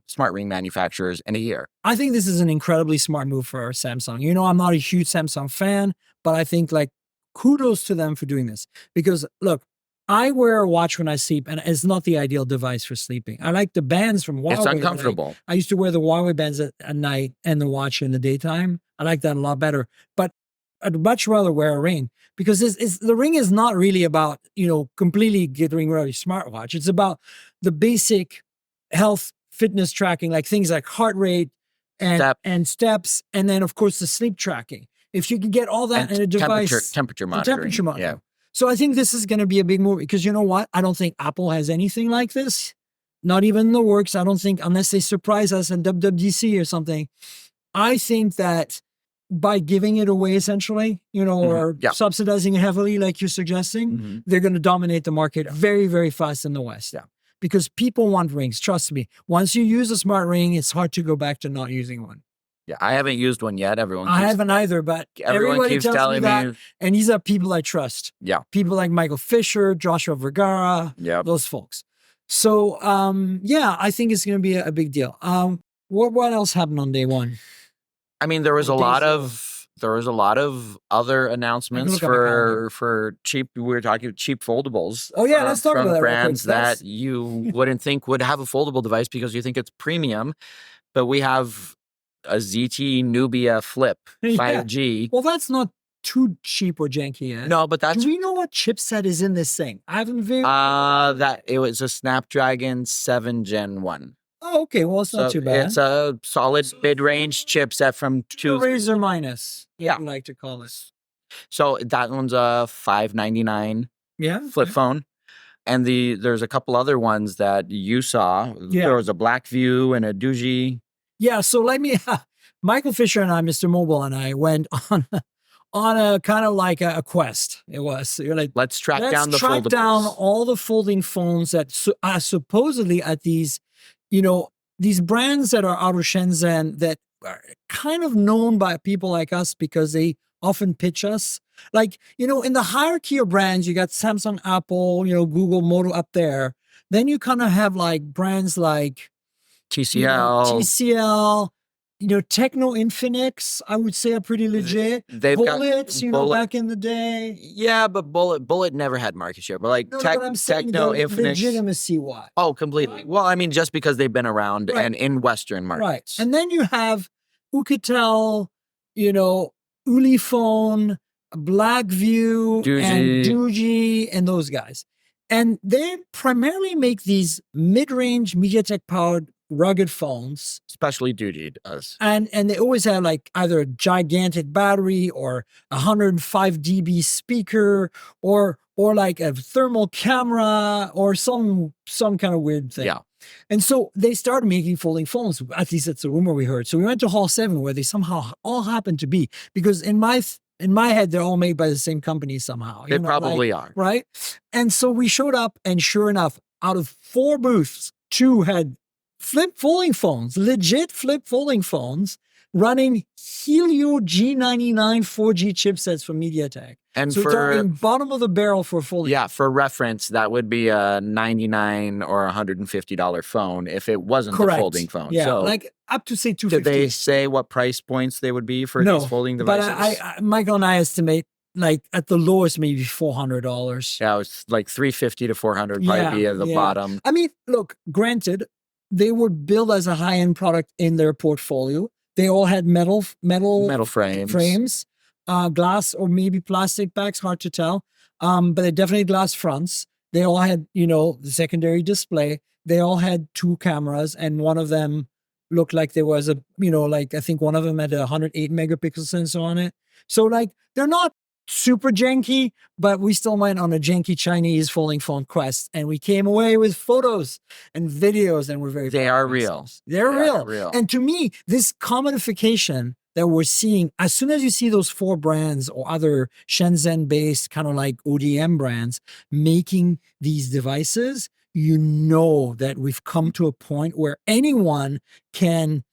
smart ring manufacturers in a year. I think this is an incredibly smart move for Samsung. I'm not a huge Samsung fan, but I think like kudos to them for doing this. Because look, I wear a watch when I sleep, and it's not the ideal device for sleeping. I like the bands from Huawei. It's uncomfortable. I used to wear the Huawei bands at night and the watch in the daytime. I like that a lot better. But I'd much rather wear a ring because the ring is not really about, completely getting rid of your smartwatch. It's about the basic health fitness tracking, like things like heart rate and steps. And then of course the sleep tracking. If you can get all that in a device, temperature monitoring. Yeah. So I think this is going to be a big move because you know what? I don't think Apple has anything like this. Not even in the works. I don't think, unless they surprise us in WWDC or something. I think that by giving it away essentially, or subsidizing it heavily, like you're suggesting, they're going to dominate the market very, very fast in the West. Yeah. Because people want rings. Trust me. Once you use a smart ring, it's hard to go back to not using one. Yeah, I haven't used one yet. I haven't either, but everyone keeps telling me that. And these are people I trust. Yeah. People like Michael Fisher, Joshua Vergara, those folks. So, I think it's going to be a big deal. What else happened on day one? I mean, there was a lot of other announcements for cheap. We were talking cheap foldables. Oh yeah, let's talk about that. Brands that you wouldn't think would have a foldable device because you think it's premium, but we have a ZT Nubia Flip 5G. Well, that's not too cheap or janky yet. No, but that's. Do we know what chipset is in this thing? I haven't very. That it was a Snapdragon 7 Gen 1. Oh, okay. Well, it's not too bad. It's a solid mid-range chipset from two. Razor minus. Yeah, I like to call it. So that one's a $599. Yeah. Flip phone, and there's a couple other ones that you saw. Yeah. There was a Blackview and a Doogee. Yeah. So Michael Fisher and I, Mr. Mobile and I went on a kind of like a quest. It was. So you're like, let's track down all the folding phones that are supposedly at these. These brands that are out of Shenzhen that are kind of known by people like us because they often pitch us. Like, in the hierarchy of brands, you got Samsung, Apple, Google, Moto up there. Then you kind of have like brands like TCL, Techno Infinix, I would say are pretty legit. They've Bullets, Bullet. Back in the day. Yeah, but Bullet never had market share. But like Techno Infinix. Legitimacy-wise. Oh, completely. Right. Well, I mean, just because they've been around and in Western markets. Right. And then you have Oukitel, Ulefone, Blackview, and Doogee, and those guys. And they primarily make these mid-range MediaTek-powered rugged phones, especially Doogee does, and they always have like either a gigantic battery or 105 dB speaker or like a thermal camera or some kind of weird thing. Yeah. And so they started making folding phones. At least that's the rumor we heard. So we went to Hall 7 where they somehow all happened to be, because in my head, they're all made by the same company somehow. They probably are. Right. And so we showed up, and sure enough, out of 4 booths, 2 had flip folding phones, legit flip folding phones running Helio G99 4G chipsets from MediaTek. And so for talking bottom of the barrel for folding. Yeah, for reference, that would be a $99 or $150 phone if it wasn't the folding phone. Yeah, so like up to say $250. Did they say what price points they would be for these folding devices? But Michael and I estimate like at the lowest maybe $400. Yeah, it was like $350 to $400 probably be at the bottom. I mean, look, granted, they were built as a high-end product in their portfolio. They all had metal frames, glass or maybe plastic backs, hard to tell. But they definitely glass fronts. They all had, the secondary display. They all had 2 cameras, and one of them looked like there was I think one of them had a 108 megapixel sensor on it. So like, they're not super janky, but we still went on a janky Chinese folding phone quest, and we came away with photos and videos, and we're very They are real. They're real. And to me, this commodification that we're seeing, as soon as you see those 4 brands or other Shenzhen-based kind of like ODM brands making these devices, you know that we've come to a point where anyone can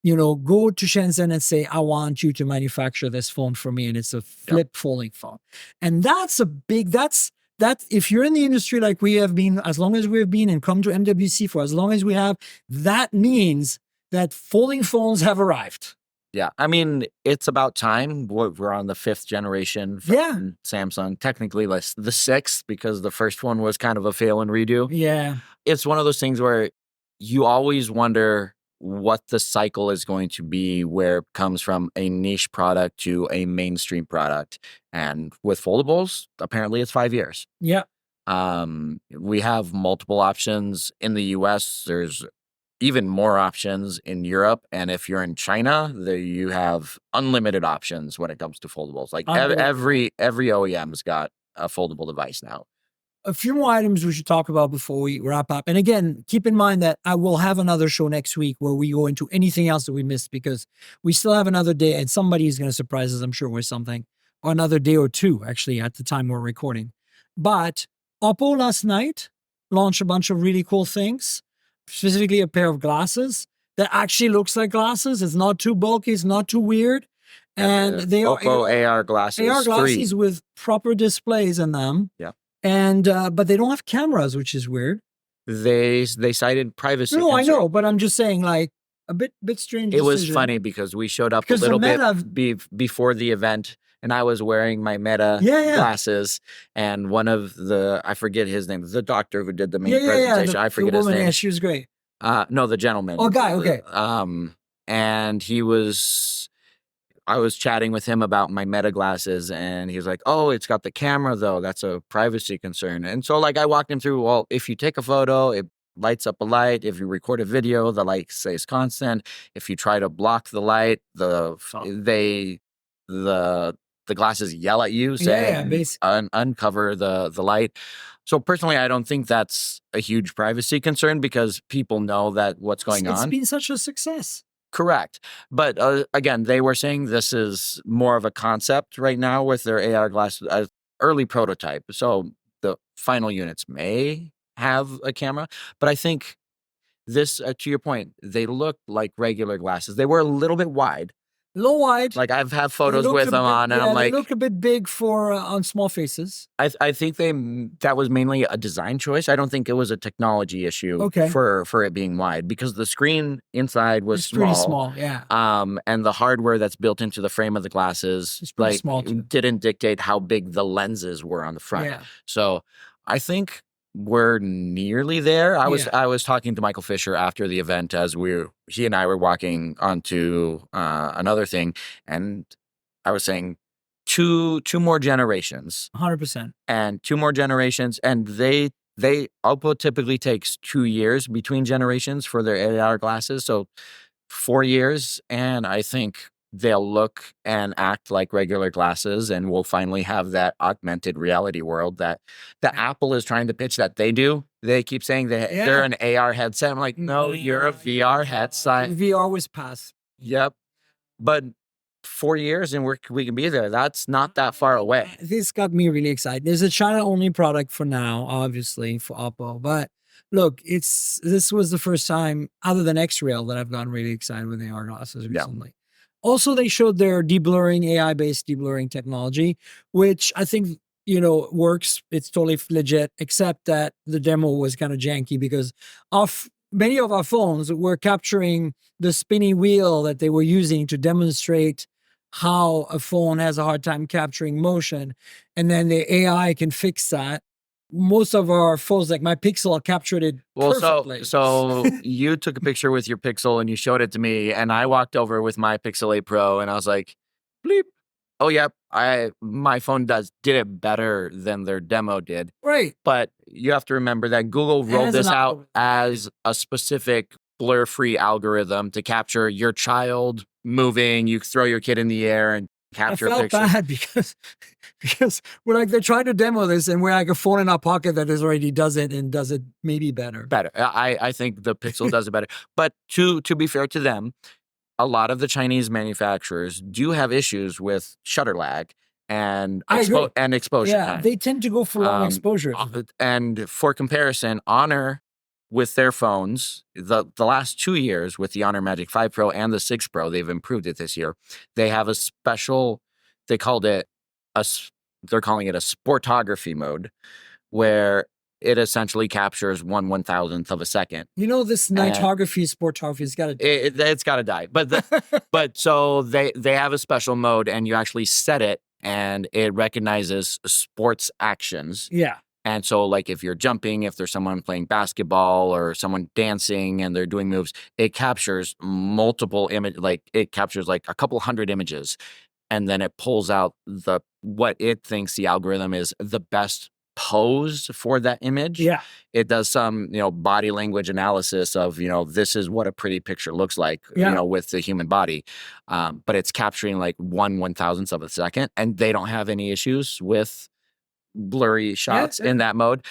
go to Shenzhen and say, I want you to manufacture this phone for me. And it's a flip folding phone. And that's that if you're in the industry like we have been, as long as we've been, and come to MWC for as long as we have, that means that folding phones have arrived. Yeah. I mean, it's about time. We're on the 5th generation from Samsung, technically the 6th, because the first one was kind of a fail and redo. Yeah. It's one of those things where you always wonder what the cycle is going to be where it comes from a niche product to a mainstream product. And with foldables, apparently it's 5 years. Yeah. We have multiple options in the US. There's even more options in Europe. And if you're in China, you have unlimited options when it comes to foldables. Like every OEM's got a foldable device now. A few more items we should talk about before we wrap up. And again, keep in mind that I will have another show next week where we go into anything else that we missed, because we still have another day and somebody is going to surprise us, I'm sure, with something, or another day or two, actually, at the time we're recording. But Oppo last night launched a bunch of really cool things, specifically a pair of glasses that actually looks like glasses. It's not too bulky. It's not too weird. And they are Oppo AR glasses. AR glasses with proper displays in them. Yeah. And but they don't have cameras, which is weird. They cited privacy. No, I know, but I'm just saying, like, a bit strange. It was funny because we showed up a little bit before the event, and I was wearing my Meta glasses, and one of I forget his name, the doctor who did the main presentation. I forget his name. Yeah, she was great. No, the gentleman. Oh, guy. Okay. And I was chatting with him about my Meta glasses, and he was like, "Oh, it's got the camera though. That's a privacy concern." And so, like, I walked him through. Well, if you take a photo, it lights up a light. If you record a video, the light stays constant. If you try to block the light, the glasses yell at you, saying uncover the light. So personally, I don't think that's a huge privacy concern because people know that what's going on. It's been such a success. Correct. But again, they were saying this is more of a concept right now with their AR glasses, early prototype. So the final units may have a camera. But I think this, to your point, they look like regular glasses. They were a little bit wide. Low wide. Like I've had photos with them on, and I'm like, they look a bit big for on small faces. I think that was mainly a design choice. I don't think it was a technology issue for it being wide, because the screen inside was small. Pretty small, yeah. And the hardware that's built into the frame of the glasses didn't dictate how big the lenses were on the front. Yeah. So I think we're nearly there. I was talking to Michael Fisher after the event as he and I were walking onto another thing, and I was saying two more generations. 100%. And 2 more generations, and Oppo typically takes 2 years between generations for their AR glasses, so 4 years, and I think they'll look and act like regular glasses, and we'll finally have that augmented reality world that Apple is trying to pitch that they do. They keep saying they're an AR headset. I'm like, no, you're a VR headset. VR was past. Yep. But 4 years and we can be there. That's not that far away. This got me really excited. There's a China-only product for now, obviously, for Oppo. But look, this was the first time, other than X-Rail, that I've gotten really excited with AR glasses recently. Yeah. Also, they showed their deblurring, AI-based deblurring technology, which I think, works. It's totally legit, except that the demo was kind of janky because many of our phones were capturing the spinny wheel that they were using to demonstrate how a phone has a hard time capturing motion. And then the AI can fix that. Most of our phones, like my Pixel, captured it perfectly. So you took a picture with your Pixel and you showed it to me, and I walked over with my Pixel 8 Pro and I was like, bleep. Oh, yeah, my phone did it better than their demo did. Right. But you have to remember that Google rolled this out as a specific blur-free algorithm to capture your child moving. You throw your kid in the air and capture a picture. I felt bad because we're like, they're trying to demo this and we're like a phone in our pocket that already does it and does it maybe better. I think the Pixel does it better. But to be fair to them, a lot of the Chinese manufacturers do have issues with shutter lag and exposure time. They tend to go for long exposure. And for comparison, Honor with their phones, the last 2 years with the Honor Magic 5 Pro and the 6 Pro, they've improved it this year. They have a special, they're calling it a sportography mode, where it essentially captures 1/1000th of a second. This sportography's got to die. It's got to die. But so they have a special mode, and you actually set it, and it recognizes sports actions. Yeah. And so like if you're jumping, if there's someone playing basketball or someone dancing and they're doing moves, it captures multiple image, like it captures like a couple hundred images. And then it pulls out what it thinks the algorithm is the best pose for that image. Yeah. It does some, body language analysis of, this is what a pretty picture looks like, with the human body. But it's capturing like 1/1000th of a second, and they don't have any issues with blurry shots in that mode.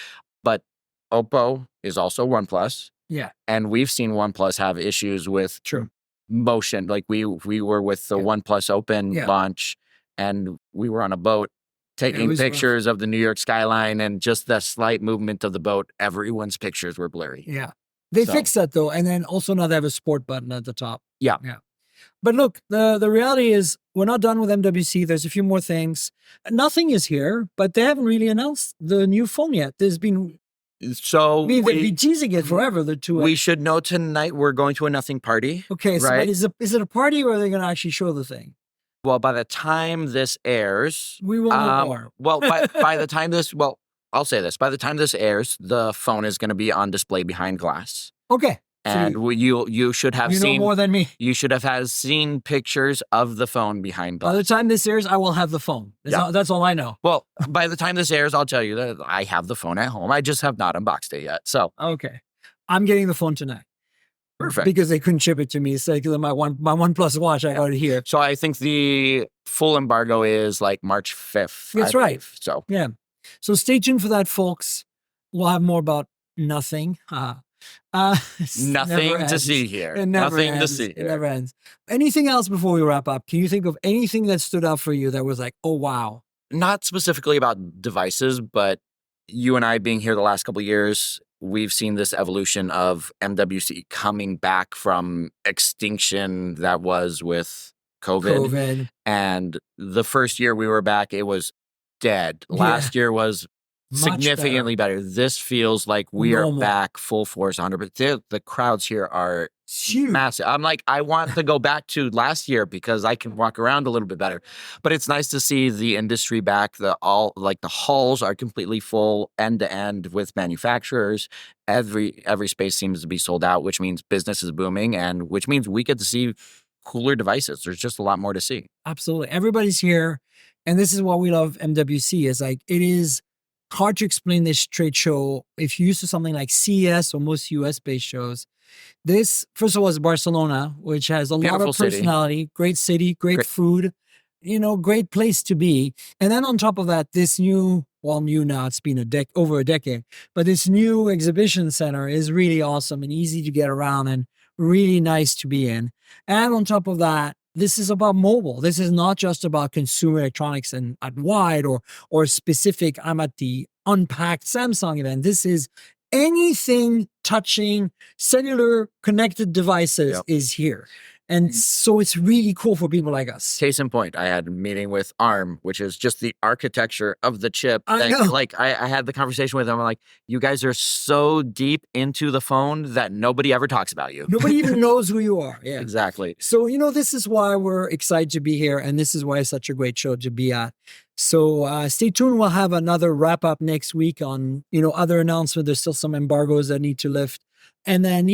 But Oppo is also OnePlus. Yeah. And we've seen OnePlus have issues with motion. Like we were with the OnePlus Open launch, and we were on a boat taking pictures of the New York skyline, and just the slight movement of the boat, everyone's pictures were blurry. Yeah. They fixed that though. And then also now they have a sport button at the top. Yeah. Yeah. But look, the reality is we're not done with MWC. There's a few more things. Nothing is here, but they haven't really announced the new phone yet. There's been they've been teasing it forever. The two. We should know tonight we're going to a nothing party. Okay, so right? Is it a party, or are they going to actually show the thing? Well, by the time this airs, we will know more. Well, by the time I'll say this: by the time this airs, the phone is going to be on display behind glass. Okay. And you should have seen more than me. You should have seen pictures of the phone behind glass. By the time this airs, I will have the phone. That's all I know. Well, by the time this airs, I'll tell you that I have the phone at home. I just have not unboxed it yet. So okay, I'm getting the phone tonight. Perfect. Because they couldn't ship it to me. So my OnePlus watch, I got it here. So I think the full embargo is like March 5th. That's right. So yeah. So stay tuned for that, folks. We'll have more about nothing. Nothing to see here. It never Nothing ends. to see here. It never ends. Anything else before we wrap up? Can you think of anything that stood out for you that was like, oh, wow? Not specifically about devices, but you and I being here the last couple of years, we've seen this evolution of MWC coming back from extinction that was with COVID. And the first year we were back, it was dead. Last year was significantly better. This feels like we are back full force 100%. The crowds here are huge, massive. I'm like, I want to go back to last year because I can walk around a little bit better. But it's nice to see the industry back. The halls are completely full end to end with manufacturers. Every space seems to be sold out, which means business is booming, and which means we get to see cooler devices. There's just a lot more to see. Absolutely. Everybody's here. And this is what we love MWC is like, it is hard to explain this trade show if you're used to something like CES or most US-based shows. This, first of all, is Barcelona, which has a lot of personality, great city, great food, great place to be. And then on top of that, this new now, it's been over a decade, but this new exhibition center is really awesome and easy to get around and really nice to be in. And on top of that, this is about mobile. This is not just about consumer electronics and at wide or specific. I'm at the Unpacked Samsung event. This is anything touching cellular connected devices is here. And so it's really cool for people like us. Case in point, I had a meeting with ARM, which is just the architecture of the chip. I know. Like I had the conversation with them. I'm like, you guys are so deep into the phone that nobody ever talks about you. Nobody even knows who you are. Yeah, exactly. So, this is why we're excited to be here. And this is why it's such a great show to be at. So stay tuned. We'll have another wrap up next week on, other announcements. There's still some embargoes that need to lift. And then,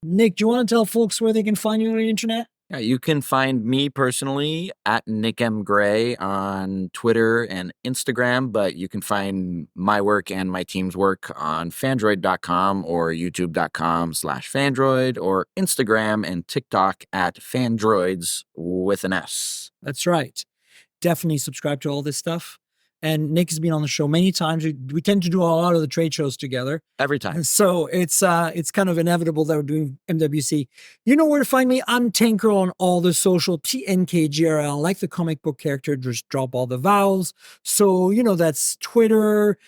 Nick, do you want to tell folks where they can find you on the internet? Yeah, you can find me personally at Nick M. Gray on Twitter and Instagram, but you can find my work and my team's work on Fandroid.com or YouTube.com/Fandroid or Instagram and TikTok at Fandroids with an S. That's right. Definitely subscribe to all this stuff. And Nick has been on the show many times. We tend to do a lot of the trade shows together. Every time. And so it's kind of inevitable that we're doing MWC. You know where to find me. I'm Tanker on all the social, TNKGRL, like the comic book character, just drop all the vowels. So, that's Twitter,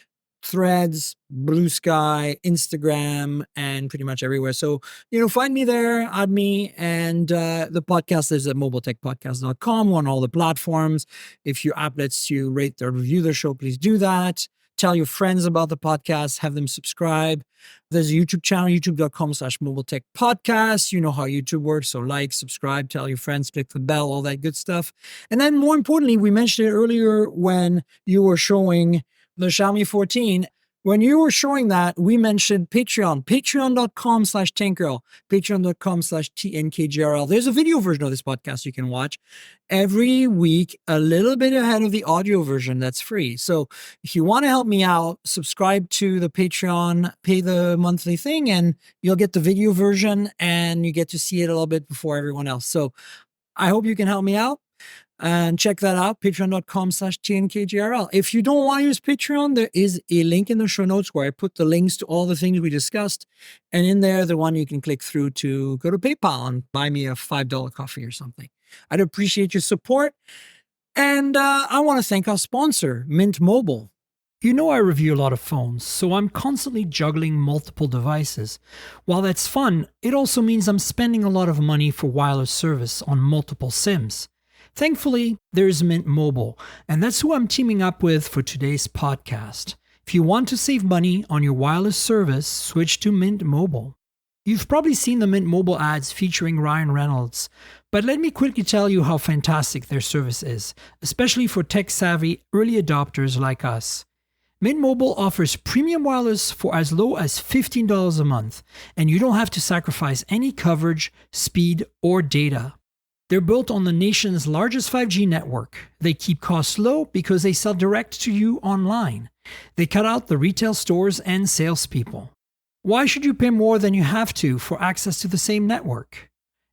Threads, Blue Sky, Instagram, and pretty much everywhere. So, find me there, add me, and the podcast is at mobiletechpodcast.com on all the platforms. If your app lets you rate or review the show, please do that. Tell your friends about the podcast, have them subscribe. There's a YouTube channel, youtube.com/mobiletechpodcast. You know how YouTube works, so like, subscribe, tell your friends, click the bell, all that good stuff. And then more importantly, we mentioned it earlier when you were showing the Xiaomi 14. when you were showing that, we mentioned Patreon, patreon.com/tankgirl, patreon.com/TNKGRL. There's a video version of this podcast you can watch every week, a little bit ahead of the audio version that's free. So if you want to help me out, subscribe to the Patreon, pay the monthly thing, and you'll get the video version and you get to see it a little bit before everyone else. So I hope you can help me out. And check that out, patreon.com/TNKGRL. If you don't want to use Patreon, there is a link in the show notes where I put the links to all the things we discussed. And in there, the one you can click through to go to PayPal and buy me a $5 coffee or something. I'd appreciate your support. And I want to thank our sponsor, Mint Mobile. You know I review a lot of phones, so I'm constantly juggling multiple devices. While that's fun, it also means I'm spending a lot of money for wireless service on multiple SIMs. Thankfully, there's Mint Mobile, and that's who I'm teaming up with for today's podcast. If you want to save money on your wireless service, switch to Mint Mobile. You've probably seen the Mint Mobile ads featuring Ryan Reynolds, but let me quickly tell you how fantastic their service is, especially for tech-savvy early adopters like us. Mint Mobile offers premium wireless for as low as $15 a month, and you don't have to sacrifice any coverage, speed, or data. They're built on the nation's largest 5G network. They keep costs low because they sell direct to you online. They cut out the retail stores and salespeople. Why should you pay more than you have to for access to the same network?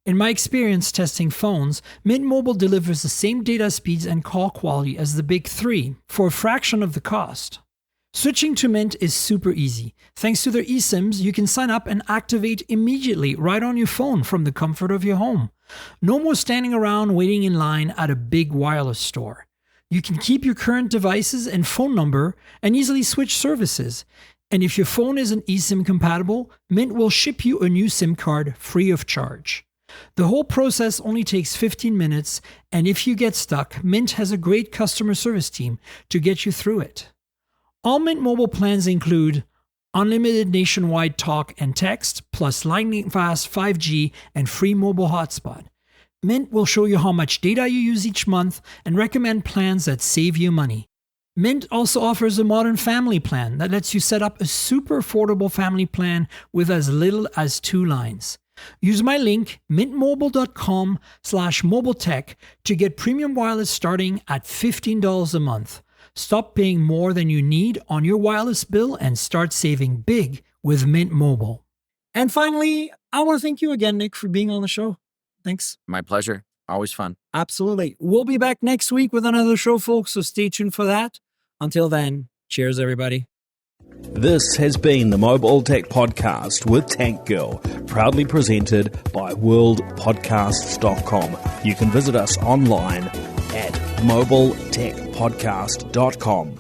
In my experience testing phones, Mint Mobile delivers the same data speeds and call quality as the big three for a fraction of the cost. Switching to Mint is super easy. Thanks to their eSIMs, you can sign up and activate immediately right on your phone from the comfort of your home. No more standing around waiting in line at a big wireless store. You can keep your current devices and phone number and easily switch services. And if your phone isn't eSIM compatible, Mint will ship you a new SIM card free of charge. The whole process only takes 15 minutes, and if you get stuck, Mint has a great customer service team to get you through it. All Mint Mobile plans include unlimited nationwide talk and text, plus lightning-fast 5G and free mobile hotspot. Mint will show you how much data you use each month and recommend plans that save you money. Mint also offers a modern family plan that lets you set up a super affordable family plan with as little as 2 lines. Use my link, mintmobile.com/mobiletech, to get premium wireless starting at $15 a month. Stop paying more than you need on your wireless bill and start saving big with Mint Mobile. And finally, I want to thank you again, Nick, for being on the show. Thanks. My pleasure. Always fun. Absolutely. We'll be back next week with another show, folks, so stay tuned for that. Until then, cheers, everybody. This has been the Mobile Tech Podcast with Tank Girl, proudly presented by worldpodcasts.com. You can visit us online at mobiletechpodcast.com.